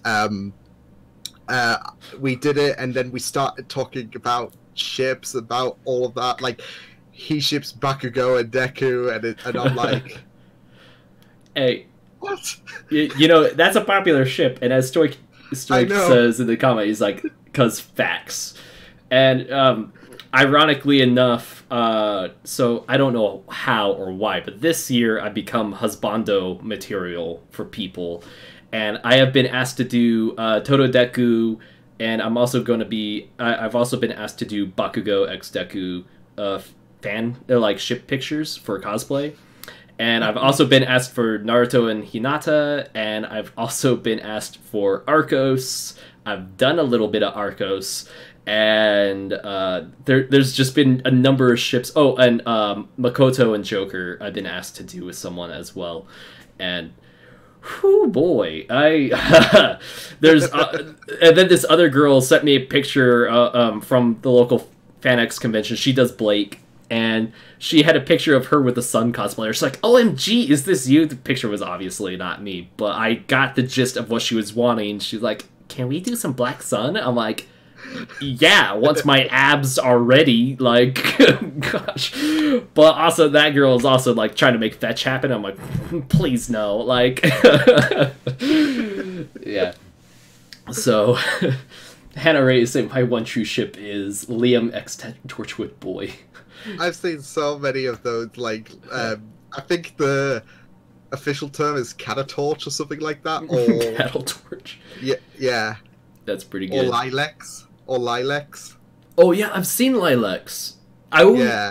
we did it, and then we started talking about ships, about all of that. Like, he ships Bakugo and Deku, and I'm like, hey, what? You know, that's a popular ship, and as Stoic says in the comment, he's like, "'Cause facts." And ironically enough, so I don't know how or why, but this year I've become husbando material for people. And I have been asked to do Todo Deku, and I'm also going to be... I've also been asked to do Bakugo x Deku like, ship pictures for cosplay. And I've also been asked for Naruto and Hinata, and I've also been asked for Arcos. I've done a little bit of Arcos, and there's just been a number of ships. Oh, and Makoto and Joker I've been asked to do with someone as well. And... whew, boy, there's and then this other girl sent me a picture from the local FanX convention. She does Blake, and she had a picture of her with the Sun cosplayer. She's like, "OMG, is this you?" The picture was obviously not me, but I got the gist of what she was wanting. She's like, "Can we do some Black Sun?" I'm like, yeah, once my abs are ready, like, gosh. But also, that girl is also, like, trying to make fetch happen. I'm like, please no, like, yeah. So, Hannah Ray is saying my one true ship is Liam x Torchwood Boy. I've seen so many of those, like, I think the official term is Catatorch or something like that, or... Catatorch. Yeah. That's pretty good. Or Lilacs. Oh yeah, I've seen Lilacs. I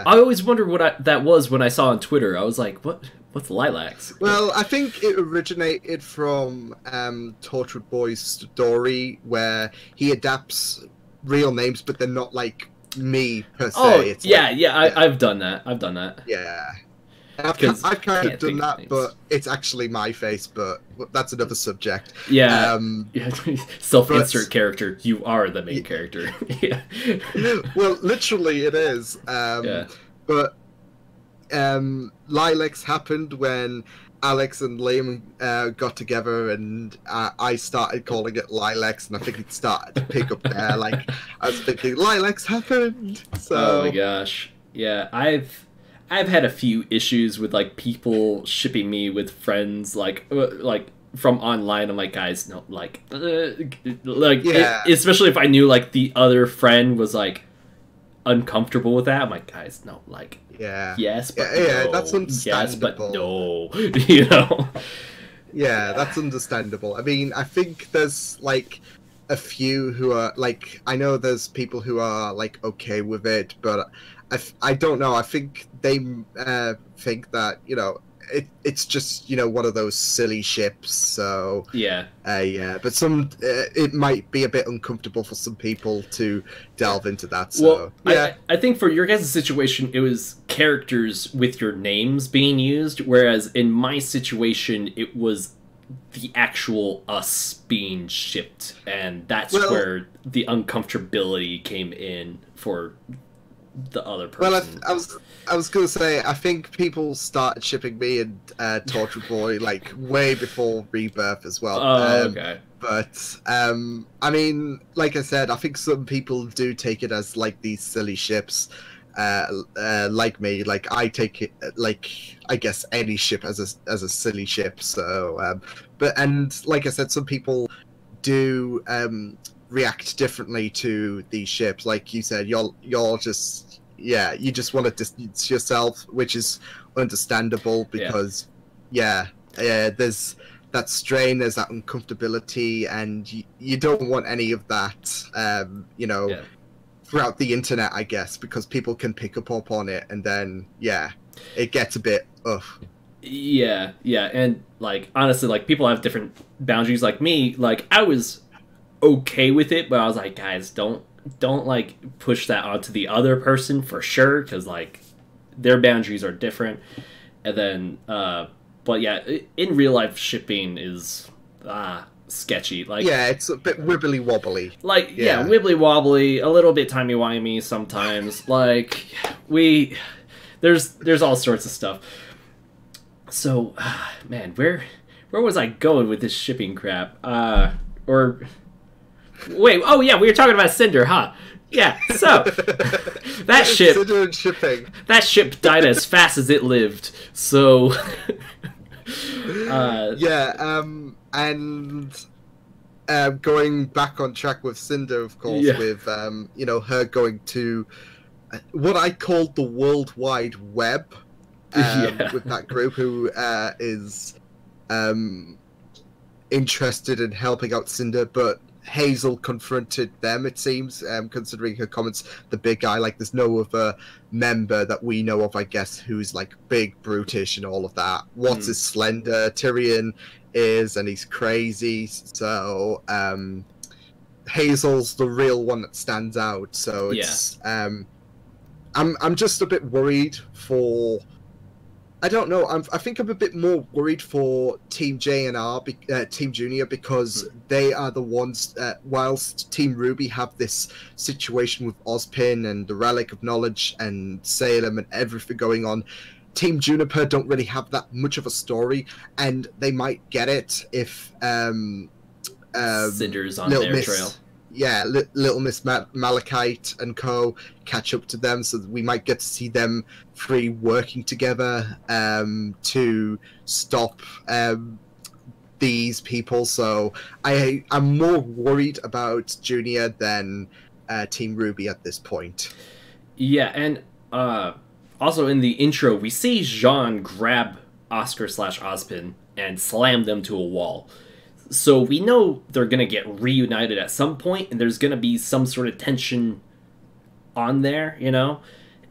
always wondered what that was when I saw on Twitter. I was like, what's Lilacs? Well, I think it originated from Tortured Boy's story, where he adapts real names, but they're not like me per se. Oh, it's I've done that. I've done that. Yeah. I've kind of done that, but it's actually my face, but that's another subject. Yeah. Self-insert character. You are the main character. Yeah. Well, literally it is. But Lilacs happened when Alex and Liam got together, and I started calling it Lilacs, and I think it started to pick up there. Like, I was thinking, Lilacs happened! So... oh my gosh. Yeah, I've had a few issues with, like, people shipping me with friends, like from online. I'm like, guys, no, especially if I knew, like, the other friend was, like, uncomfortable with that. I'm like, guys, no, like, yes, but no. That's understandable. Yes, but no, you know. Yeah, that's understandable. I mean, I think there's, like, a few who are, like, I know there's people who are, like, okay with it, but I don't know. I think they think that, you know, it's just, you know, one of those silly ships. So yeah. But it might be a bit uncomfortable for some people to delve into that. So well, yeah, I think for your guys' situation, it was characters with your names being used, whereas in my situation, it was the actual us being shipped, and that's where the uncomfortability came in for the other person. Well, I was gonna say, I think people started shipping me and Torture Boy like way before Rebirth as well. Oh, okay. But I mean, like I said, I think some people do take it as like these silly ships. Like me, like I take it like, I guess, any ship as a silly ship. So, and like I said, some people do react differently to these ships. Like you said, you're just, you just want to distance yourself, which is understandable because there's that strain, there's that uncomfortability, and you don't want any of that throughout the internet, I guess, because people can pick up on it, and then it gets a bit and like honestly, like people have different boundaries. Like me, like I was okay with it, but I was like, guys, don't like push that onto the other person for sure, because like their boundaries are different. And then, but yeah, in real life, shipping is sketchy. Like, yeah, it's a bit wibbly wobbly. Like, yeah, wibbly wobbly, a little bit timey wimey sometimes. Like, there's all sorts of stuff. So, man, where was I going with this shipping crap? Or wait, oh yeah, we were talking about Cinder, huh? Yeah, so that ship, Cinder and shipping. That ship died as fast as it lived. So, and going back on track with Cinder, of course, with her going to what I called the World Wide Web, with that group who is interested in helping out Cinder, but Hazel confronted them, it seems, considering her comments, the big guy, like there's no other member that we know of, I guess, who's like big, brutish and all of that. Watts is slender, Tyrion is, and he's crazy, so Hazel's the real one that stands out, so it's I'm just a bit worried for, I don't know. I think I'm a bit more worried for Team J and R, Team Junior, because they are the ones. Whilst Team Ruby have this situation with Ozpin and the Relic of Knowledge and Salem and everything going on, Team Juniper don't really have that much of a story, and they might get it if Cinder's on their trail. Yeah, Little Miss Malachite and co catch up to them, so that we might get to see them three working together to stop these people. So I'm more worried about Junior than Team Ruby at this point. Yeah, and also in the intro, we see Jean grab Oscar/Ozpin and slam them to a wall. So we know they're going to get reunited at some point, and there's going to be some sort of tension on there, you know?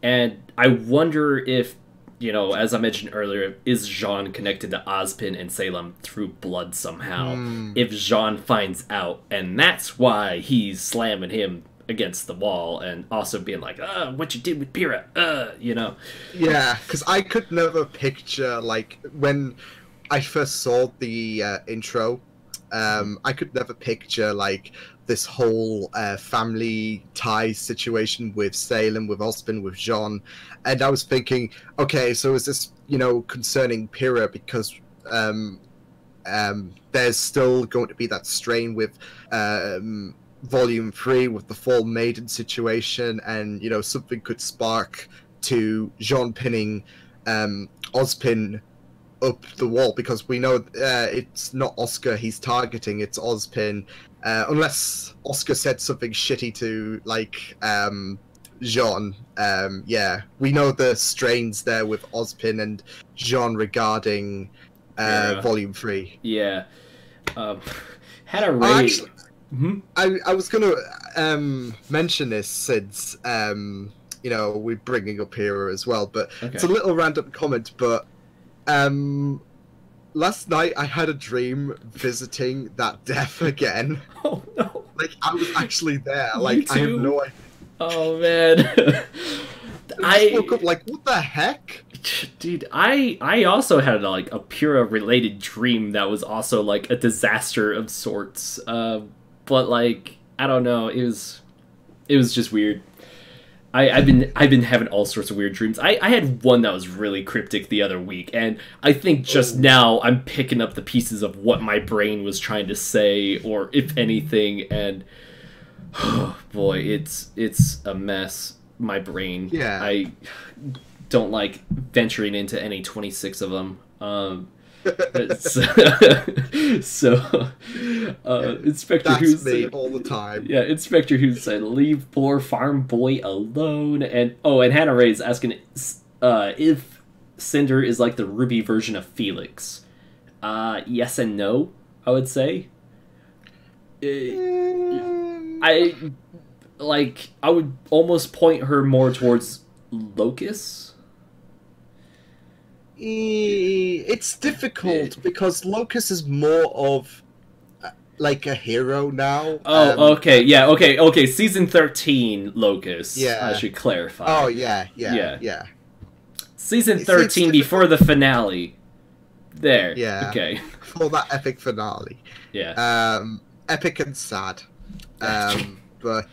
And I wonder if, you know, as I mentioned earlier, is Jean connected to Ozpin and Salem through blood somehow? If Jean finds out, and that's why he's slamming him against the wall, and also being like, what you did with Pyrrha, you know? Yeah, because I could never picture, like, when I first saw the intro, I could never picture like this whole family ties situation with Salem, with Ozpin, with Jean, and I was thinking, okay, so is this, you know, concerning Pyrrha, because there's still going to be that strain with Volume 3 with the Fall Maiden situation, and you know, something could spark to Jean pinning Ozpin up the wall, because we know it's not Oscar he's targeting, it's Ozpin, unless Oscar said something shitty to like Jean. Yeah, we know the strains there with Ozpin and Jean regarding Volume 3. Yeah. Had a rate. I was gonna mention this since you know, we're bringing up Hero as well, but it's a little random comment, but last night I had a dream visiting that death again. Oh no! Like, I was actually there. Like, I have no idea. Oh man! I just woke up like, what the heck? Dude, I also had like a Pyrrha related dream that was also like a disaster of sorts. But like, I don't know, it was just weird. I've been having all sorts of weird dreams. I had one that was really cryptic the other week, and I think just now I'm picking up the pieces of what my brain was trying to say, or if anything, and oh boy, it's a mess. My brain. Yeah. I don't like venturing into any 26 of them. So Inspector Who's me all the time. Yeah, Inspector Who said, "Leave poor farm boy alone." And Hannah Ray is asking if Cinder is like the Ruby version of Felix. Yes and no, I would say. I would almost point her more towards Locus. It's difficult because Locus is more of like a hero now. Oh, okay, yeah, okay. Season 13, Locust. Yeah. I should clarify. Oh yeah. Season It's 13 before the finale. There. Yeah. Okay. For that epic finale. Yeah. Epic and sad. But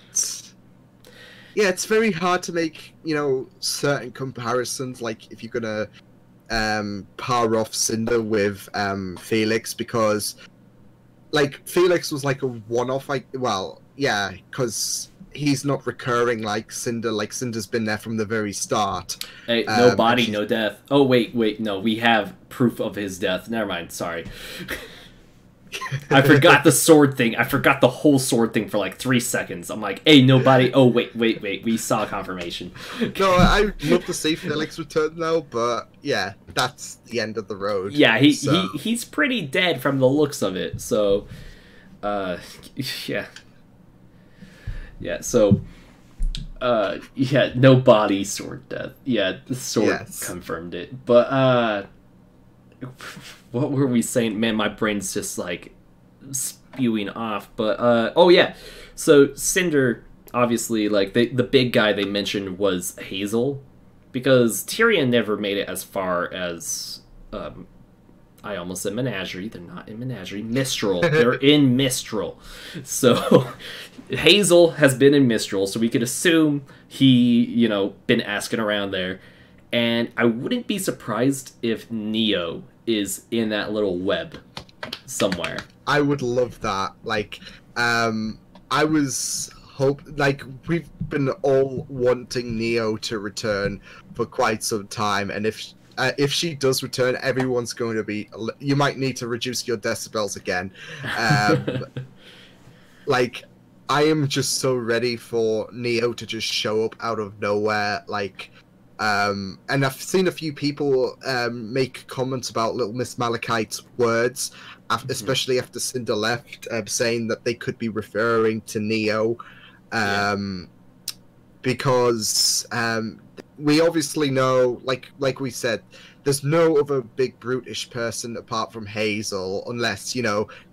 yeah, it's very hard to make, certain comparisons. Like if you're gonna par off Cinder with Felix, because like Felix was like a one-off. Because he's not recurring like Cinder. Like Cinder's been there from the very start. Hey, no body, no death. Oh wait, no, we have proof of his death. Never mind. Sorry. I forgot the sword thing. I forgot the whole sword thing for like 3 seconds. I'm like, hey, no body. Oh wait. We saw confirmation. No, I love to see Felix return though, but yeah, that's the end of the road. Yeah, he's pretty dead from the looks of it. So, yeah. So, no body, sword death. Yeah, the sword confirmed it. But, what were we saying? Man, my brain's just, like, spewing off. But, oh, yeah. So, Cinder, obviously, like, the big guy they mentioned was Hazel. Because Tyrion never made it as far as, I almost said Menagerie. They're not in Menagerie. Mistral. They're in Mistral. So, Hazel has been in Mistral, so we could assume he, been asking around there. And I wouldn't be surprised if Neo is in that little web somewhere. I would love that. Like, we've been all wanting Neo to return for quite some time, and if she does return, everyone's going to be. You might need to reduce your decibels again. Like, I am just so ready for Neo to just show up out of nowhere. Like, and I've seen a few people make comments about Little Miss Malachite's words, especially after Cinder left, saying that they could be referring to Neo, because we obviously know, like we said, there's no other big brutish person apart from Hazel, unless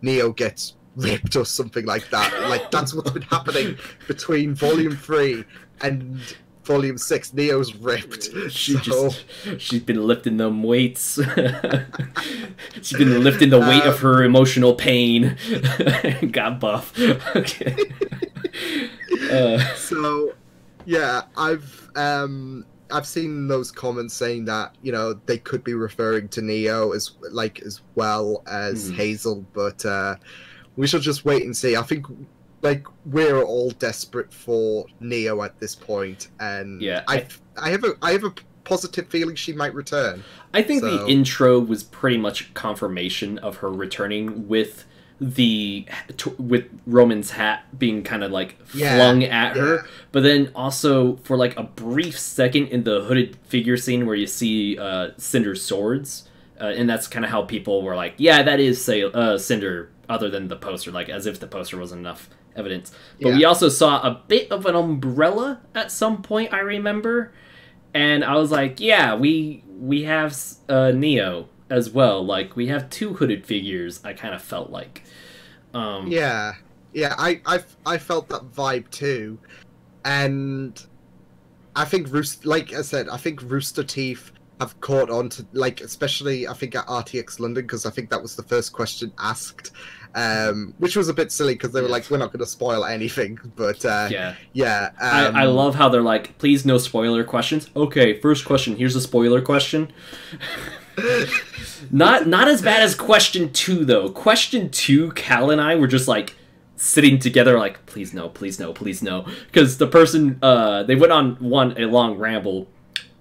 Neo gets ripped or something like that. Like, that's what's been happening between Volume 3 and Volume 6. Neo's ripped. She's been lifting them weights. She's been lifting the weight of her emotional pain. Got buff. Okay. So, yeah, I've seen those comments saying that they could be referring to Neo as well as Hazel, but we shall just wait and see. I think we're all desperate for Neo at this point, and I have a positive feeling she might return. I think the intro was pretty much confirmation of her returning, with Roman's hat being kind of flung at her, but then also for a brief second in the hooded figure scene where you see Cinder's swords, and that's kind of how people were like, yeah, that is Cinder, other than the poster, as if the poster wasn't enough evidence. But we also saw a bit of an umbrella at some point, I remember, and I was like, yeah, we have Neo as well. We have two hooded figures, I kind of felt like. I felt that vibe too, and I think I think Rooster Teeth have caught on to, especially I think at RTX London, because I think that was the first question asked, which was a bit silly because they were like, we're not going to spoil anything, but I love how they're like, please no spoiler questions. Okay, first question, here's a spoiler question. Not as bad as question 2 though. Question 2, Cal and I were just sitting together please no, because the person they went on a long ramble.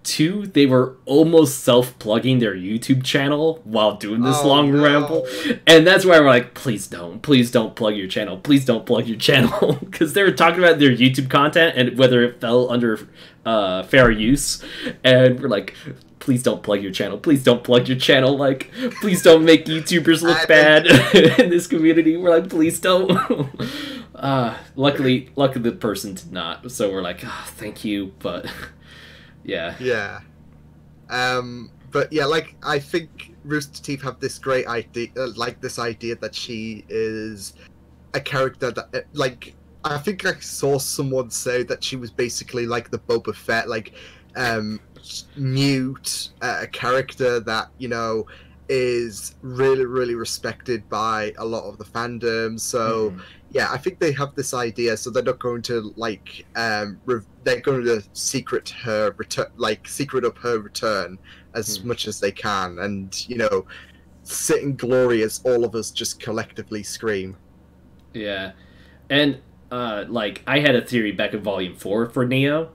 2, they were almost self-plugging their YouTube channel while doing this ramble. And that's why we're like, please don't plug your channel. Please don't plug your channel. Because they were talking about their YouTube content and whether it fell under fair use. And we're like, please don't plug your channel. Please don't plug your channel. Please don't make YouTubers look bad in this community. We're like, please don't. Luckily the person did not. So we're like, thank you, but... Yeah. But yeah, I think Rooster Teeth have this great idea, this idea that she is a character that like I think I saw someone say that she was basically like the Boba Fett, like mute, a character that is really really respected by a lot of the fandom. So yeah, I think they have this idea, so they're not going to like they're going to secret up her return as much as they can, and sit in glory as all of us just collectively scream. Yeah, and like I had a theory back in Volume 4 for Neo,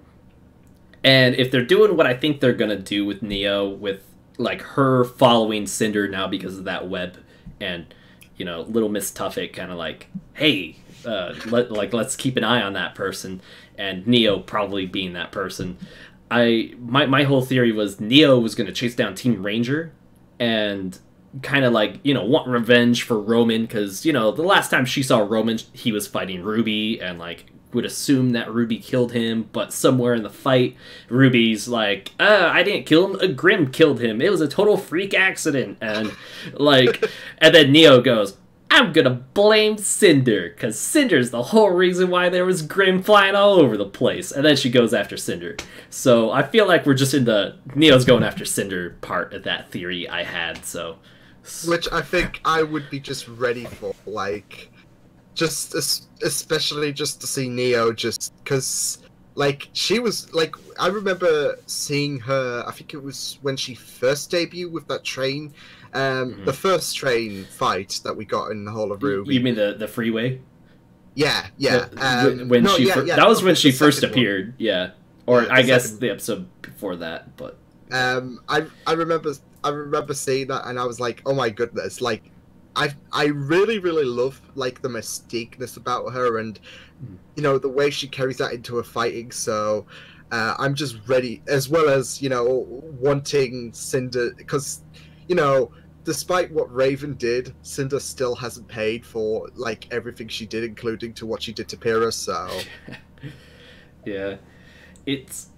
and if they're doing what I think they're gonna do with Neo, with like her following Cinder now because of that web, and little Miss Tuffet kind of like, hey, let's keep an eye on that person, and Neo probably being that person. My whole theory was Neo was gonna chase down Team Ranger, and kind of like want revenge for Roman, because the last time she saw Roman he was fighting Ruby, and like would assume that Ruby killed him, but somewhere in the fight Ruby's like, I didn't kill him, a Grim killed him, it was a total freak accident, and like and then Neo goes, I'm gonna blame Cinder, because Cinder's the whole reason why there was Grim flying all over the place, and then she goes after Cinder. So I feel like we're just in the Neo's going after Cinder part of that theory I had, so which I think I would be just ready for, like, just especially just to see Neo, just because, like, she was, like, I remember seeing her, I think it was when she first debuted with that train, the first train fight that we got in the Hall of Ruby. You mean the freeway? Yeah. That was when she first appeared, one. Yeah. Or yeah, I guess the episode before that, but... I remember seeing that, and I was like, oh my goodness, like, I really really love like the mystiqueness about her, and the way she carries that into her fighting. So I'm just ready, as well as wanting Cinder, because despite what Raven did, Cinder still hasn't paid for like everything she did, including to what she did to Pyrrha. So yeah, it's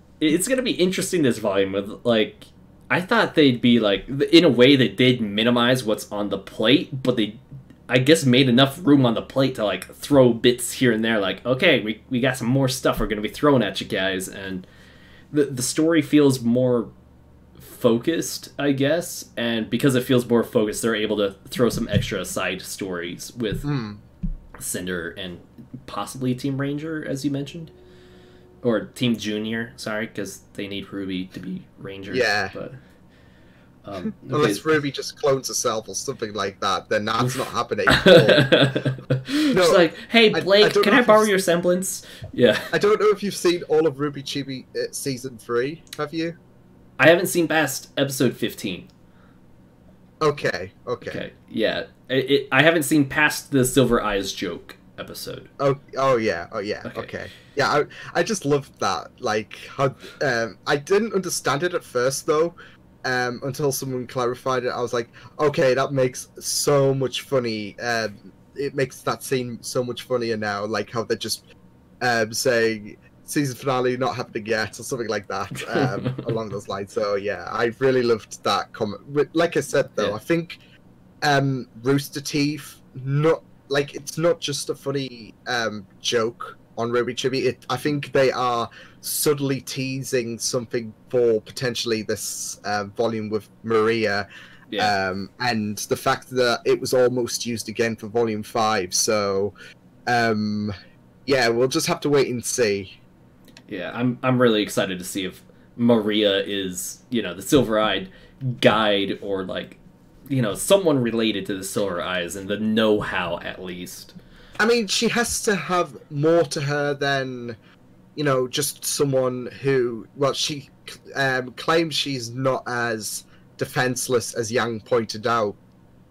gonna be interesting this volume with like. I thought they'd be like, in a way they did minimize what's on the plate, but they, I guess, made enough room on the plate to like throw bits here and there, like, okay, we got some more stuff we're going to be throwing at you guys, and the story feels more focused, I guess, and because it feels more focused, they're able to throw some extra side stories with Cinder and possibly Team Ranger, as you mentioned. Or Team Junior, sorry, because they need Ruby to be Ranger. Yeah. But, unless Ruby just clones herself or something like that, then that's not happening. She's like, hey, Blake, can I borrow your semblance? Yeah. I don't know if you've seen all of Ruby Chibi Season 3, have you? I haven't seen past episode 15. Okay. Yeah. I haven't seen past the Silver Eyes joke episode. Oh yeah. Okay. Yeah, I just loved that. Like, how I didn't understand it at first though, until someone clarified it. I was like, okay, that makes so much funny. It makes that scene so much funnier now. Like how they're just saying season finale not happening yet or something like that, along those lines. So yeah, I really loved that comment. Like I said though, I think Rooster Teeth it's not just a funny joke on Ruby Chibi. I think they are subtly teasing something for potentially this volume with Maria, and the fact that it was almost used again for volume 5. So, yeah, we'll just have to wait and see. Yeah, I'm really excited to see if Maria is the Silver-Eyed guide, or like someone related to the Silver Eyes and the know-how, at least. I mean, she has to have more to her than, just someone who, well, she claims she's not as defenseless as Yang pointed out.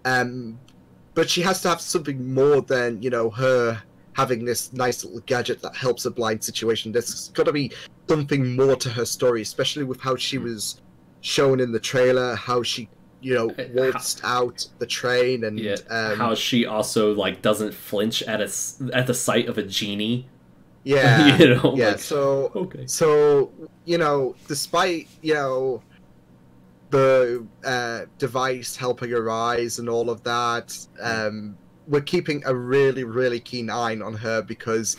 But she has to have something more than, her having this nice little gadget that helps a blind situation. There's got to be something more to her story, especially with how she was shown in the trailer, how she waltzed out the train, and how she also like doesn't flinch at the sight of a genie. Yeah, yeah. Like, so despite the device helping her eyes and all of that, we're keeping a really, really keen eye on her because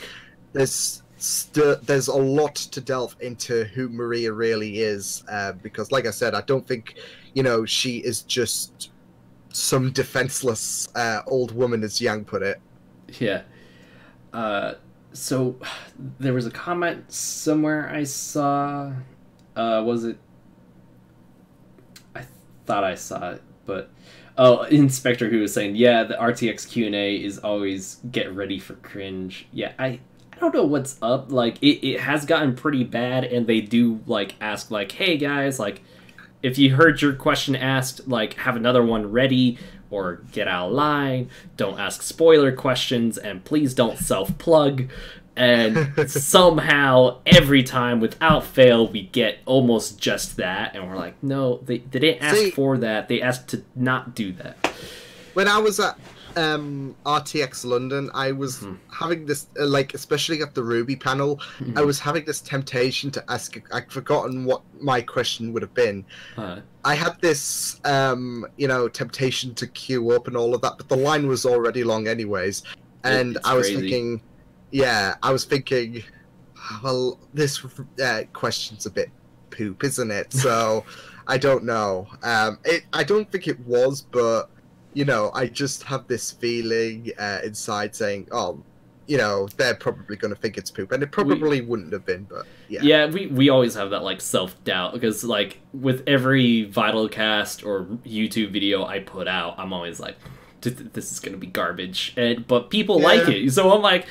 there's a lot to delve into who Maria really is. Because, like I said, I don't think she is just some defenseless old woman, as Yang put it. Yeah. So there was a comment somewhere I saw. Was it? I thought I saw it, but Inspector who was saying, yeah, the RTX Q&A is always get ready for cringe. Yeah, I don't know what's up. Like it has gotten pretty bad, and they do like ask like, hey guys, like if you heard your question asked, like have another one ready. Or get out of line, don't ask spoiler questions, and please don't self-plug. And somehow, every time, without fail, we get almost just that. And we're like, no, they didn't ask for that. They asked to not do that. When I was at RTX London, I was having this, especially at the Ruby panel, I was having this temptation to ask, I'd forgotten what my question would have been. I had this, temptation to queue up and all of that, but the line was already long anyways. And I was thinking, well, this question's a bit poop, isn't it? So, I don't know. I don't think it was, but I just have this feeling inside saying, oh, they're probably going to think it's poop. And it probably wouldn't have been, but yeah. Yeah, we always have that, like, self-doubt. Because, like, with every VYTALCast or YouTube video I put out, I'm always like, this is going to be garbage. But people like it. So I'm like,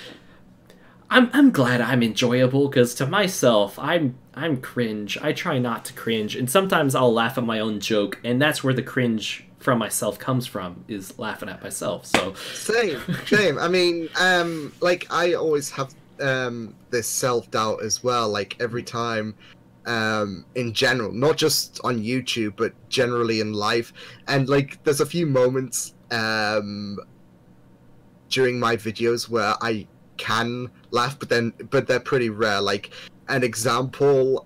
I'm glad I'm enjoyable. Because to myself, I'm cringe. I try not to cringe. And sometimes I'll laugh at my own joke. And that's where the cringe from myself comes from, is laughing at myself. So same. I mean, I always have this self-doubt as well, like every time in general, not just on YouTube but generally in life. And like there's a few moments during my videos where I can laugh, but they're pretty rare. Like an example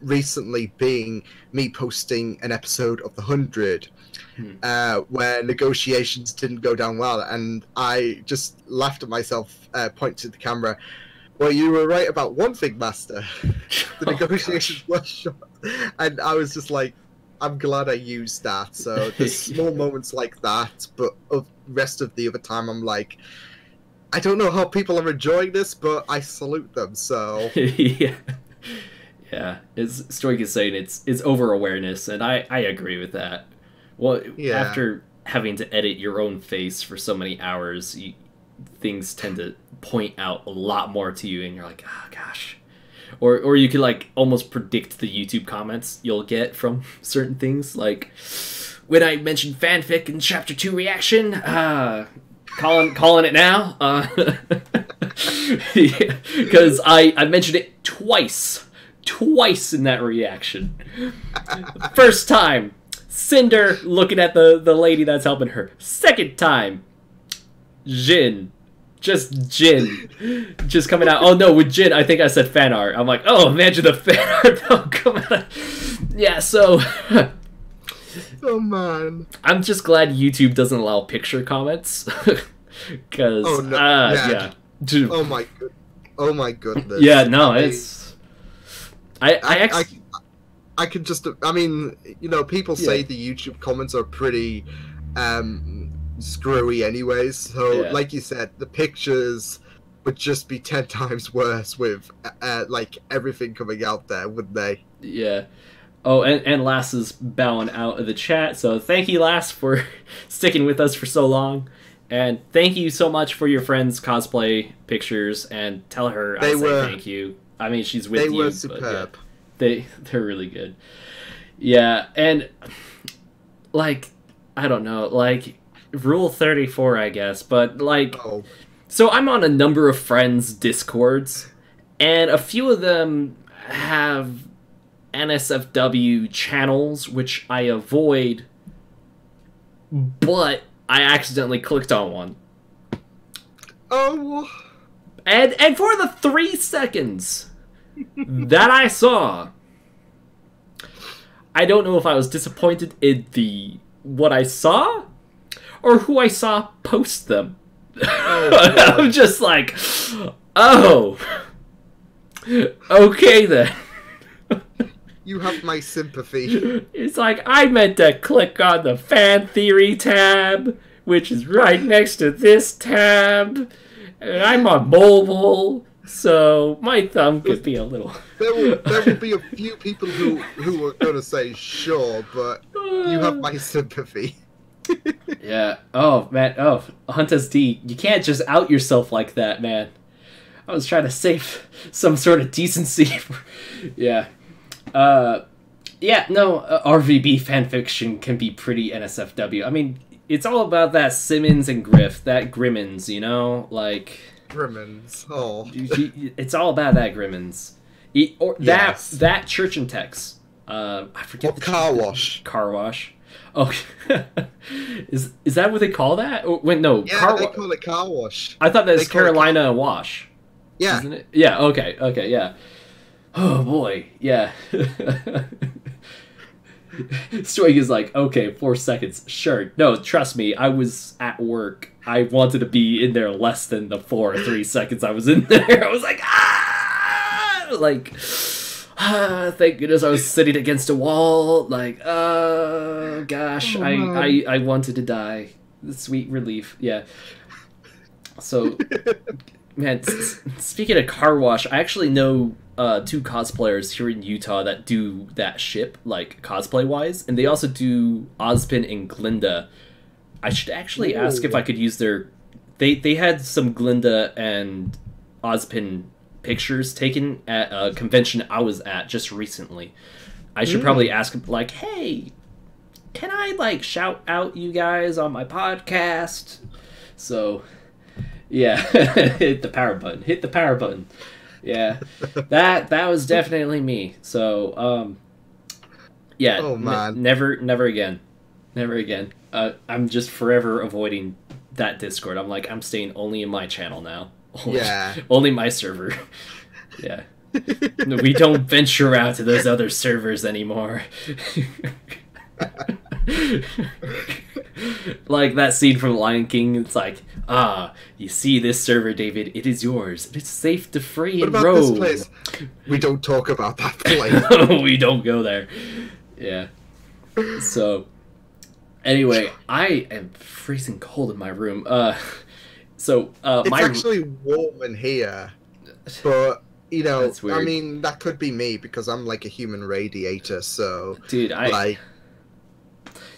recently being me posting an episode of The 100 where negotiations didn't go down well, and I just laughed at myself, pointed to the camera. Well, you were right about one thing, Master. The negotiations were short. And I was just like, I'm glad I used that. So there's small moments like that, but the rest of the other time I'm like, I don't know how people are enjoying this, but I salute them, so... Yeah, as Stoic is saying, it's over-awareness, and I agree with that. Well, after having to edit your own face for so many hours, things tend to point out a lot more to you, and you're like, oh gosh. Or you could like almost predict the YouTube comments you'll get from certain things. Like when I mentioned fanfic in Chapter 2 reaction, calling it now. Because I mentioned it twice in that reaction. First time, Cinder looking at the lady that's helping her. Second time, Jin. Just coming out. Oh no, with Jin, I think I said fan art. I'm like, oh, imagine the fan art though coming out. Yeah, so... Oh man. I'm just glad YouTube doesn't allow picture comments. Because, oh, no. Oh my goodness. Yeah, no, it's... I can just... I mean, people say the YouTube comments are pretty... screwy anyways, so like you said, the pictures would just be 10 times worse with like everything coming out there, wouldn't they? Yeah. Oh, and Lass is bowing out of the chat, so thank you, Lass, for sticking with us for so long, and thank you so much for your friend's cosplay pictures, and tell her I say thank you. I mean, she's with you. They were superb. But they're really good. Yeah, and like, I don't know, like Rule 34, I guess, but like, so I'm on a number of friends' Discords, and a few of them have NSFW channels, which I avoid, but I accidentally clicked on one. Oh. And for the 3 seconds that I saw, I don't know if I was disappointed in what I saw, or who I saw post them. Oh, I'm just like, oh, okay then. you have my sympathy. It's like, I meant to click on the fan theory tab, which is right next to this tab, and I'm on mobile, so my thumb could be a little... There will be a few people who are going to say sure, but you have my sympathy. Yeah. Oh, man. Oh, Hunter's D, you can't just out yourself like that, man. I was trying to save some sort of decency. Yeah. Yeah, no, RVB fanfiction can be pretty NSFW. I mean, it's all about that Simmons and Griff, that Grimmins, you know? Like... Grimmins. Oh. It's all about that Grimmins. Yes. That Church and Tex. I forget the Car Wash. Car Wash. Oh, is that what they call that? Oh, wait, no. Yeah, they call it Car Wash. I thought that was Carolina Wash. Yeah. Isn't it? Yeah, okay, yeah. Oh, boy, yeah. Swig is like, okay, 4 seconds, sure. No, trust me, I was at work. I wanted to be in there less than the 4 or 3 seconds I was in there. I was like, thank goodness I was sitting against a wall. Like, gosh, I wanted to die. Sweet relief, yeah. So, man, speaking of Car Wash, I actually know 2 cosplayers here in Utah that do that ship, like, cosplay-wise, and they also do Ozpin and Glinda. I should actually ask if I could use their... They had some Glinda and Ozpin pictures taken at a convention I was at just recently. I should probably ask, like, hey, can I, like, shout out you guys on my podcast? So, yeah, hit the power button. Yeah, that was definitely me. So, yeah, oh, man. Never again. I'm just forever avoiding that Discord. I'm like, I'm staying only in my channel now. Only my server. Yeah. No, we don't venture out to those other servers anymore. Like that scene from Lion King, it's like, you see this server, David, it is yours. It's safe to free and roam. This place? We don't talk about that place. We don't go there. Yeah. So, anyway, I am freezing cold in my room. So, it's actually warm in here, but, you know, I mean, that could be me, because I'm like a human radiator, so... Dude,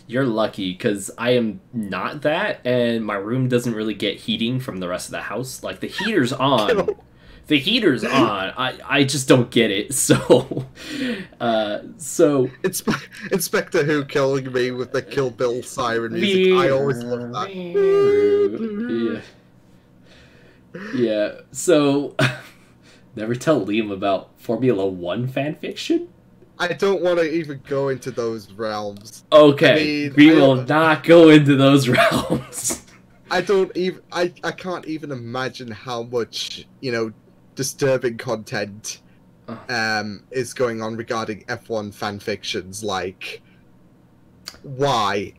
you're lucky, because I am not that, and my room doesn't really get heating from the rest of the house. Like, the heater's on. The heater's on. I just don't get it, so... Inspector Who killing me with the Kill Bill siren music. I always love that. Yeah, so... Never tell Liam about Formula 1 fanfiction? I don't want to even go into those realms. Okay, we will not go into those realms. I can't even imagine how much, you know, disturbing content is going on regarding F1 fanfictions. Like, why?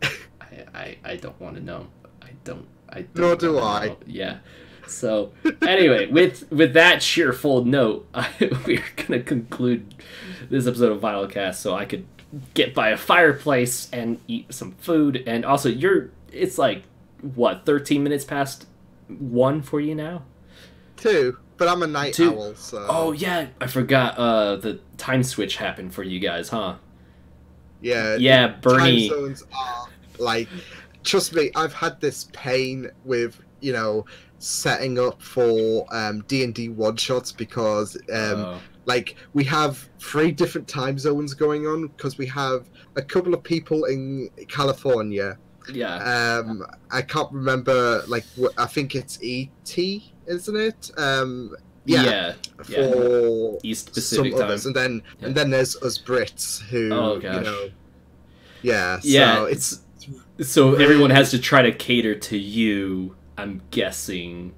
I don't want to know. I don't Nor do I. Know. Yeah. So, anyway, with that cheerful note, we're going to conclude this episode of VYTALCast so I could get by a fireplace and eat some food. And also, it's like, what, 13 minutes past 1 for you now? 2, but I'm a night owl, so... Oh, yeah, I forgot the time switch happened for you guys, huh? Yeah. Yeah, Bernie... Time zones are, like... Trust me, I've had this pain with, you know... setting up for D&D one-shots because like we have 3 different time zones going on because we have a couple of people in California. Yeah. I can't remember, like, I think it's ET, isn't it? Yeah. For East Pacific time. Others. And then there's us Brits who, you know, so everyone has to try to cater to you, I'm guessing.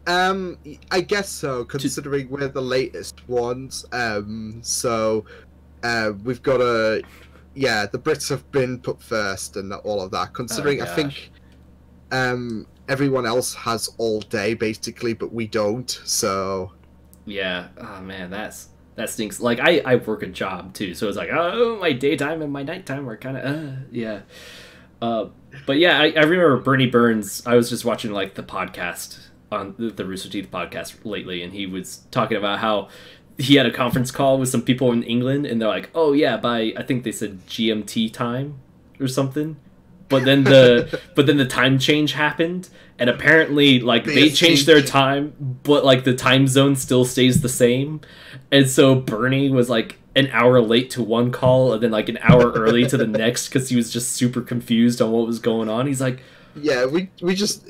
I guess so, considering we're the latest ones. So we've got the Brits have been put first and all of that. Considering, I think everyone else has all day basically, but we don't. So yeah, oh man, that stinks. Like I work a job too, so it's like, oh, my daytime and my nighttime are kind of yeah. But yeah, I remember Bernie Burns. I was just watching like the podcast on the Rooster Teeth podcast lately, and he was talking about how he had a conference call with some people in England, and they're like, oh yeah, by I think they said GMT time or something. But then the time change happened, and apparently like they changed their time, but like the time zone still stays the same. And so Bernie was like an hour late to one call and then like an hour early to the next because he was just super confused on what was going on. He's like, yeah, we just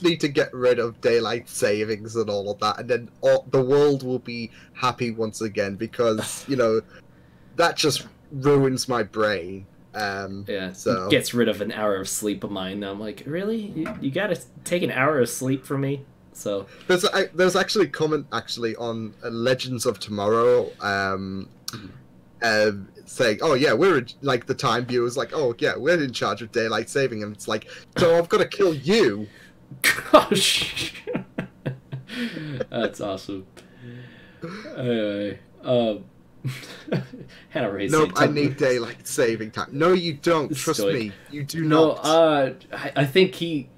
need to get rid of daylight savings and all of that, and then the world will be happy once again, because that just ruins my brain. yeah, so gets rid of an hour of sleep of mine. I'm like, really? You gotta take an hour of sleep from me? So there's actually a comment on Legends of Tomorrow, saying, oh yeah, we're like the time viewers, like, oh yeah, we're in charge of daylight saving, and it's like, so I've got to kill you. Gosh. That's awesome. Anyway, Hannah Ray. No, I need daylight saving time. No, you don't. Trust me, you do not. I think he,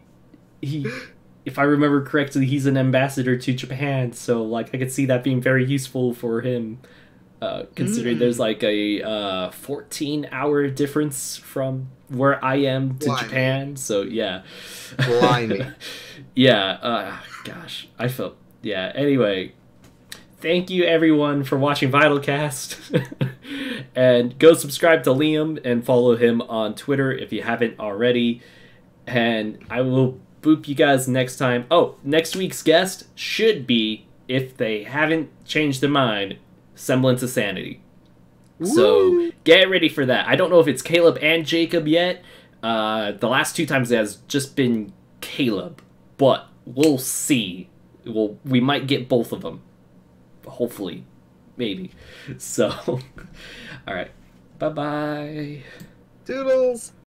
if I remember correctly, he's an ambassador to Japan, so like I could see that being very useful for him, considering there's like a 14-hour difference from where I am to Japan. So yeah, blimey. Yeah. Gosh, I felt yeah. Anyway. Thank you, everyone, for watching VYTALCast. And go subscribe to Liam and follow him on Twitter if you haven't already. And I will boop you guys next time. Oh, next week's guest should be, if they haven't changed their mind, Semblance of Sanity. Woo! So get ready for that. I don't know if it's Caleb and Jacob yet. The last 2 times it has just been Caleb. But we'll see. We might get both of them. Hopefully, maybe. So, all right. Bye-bye. Doodles.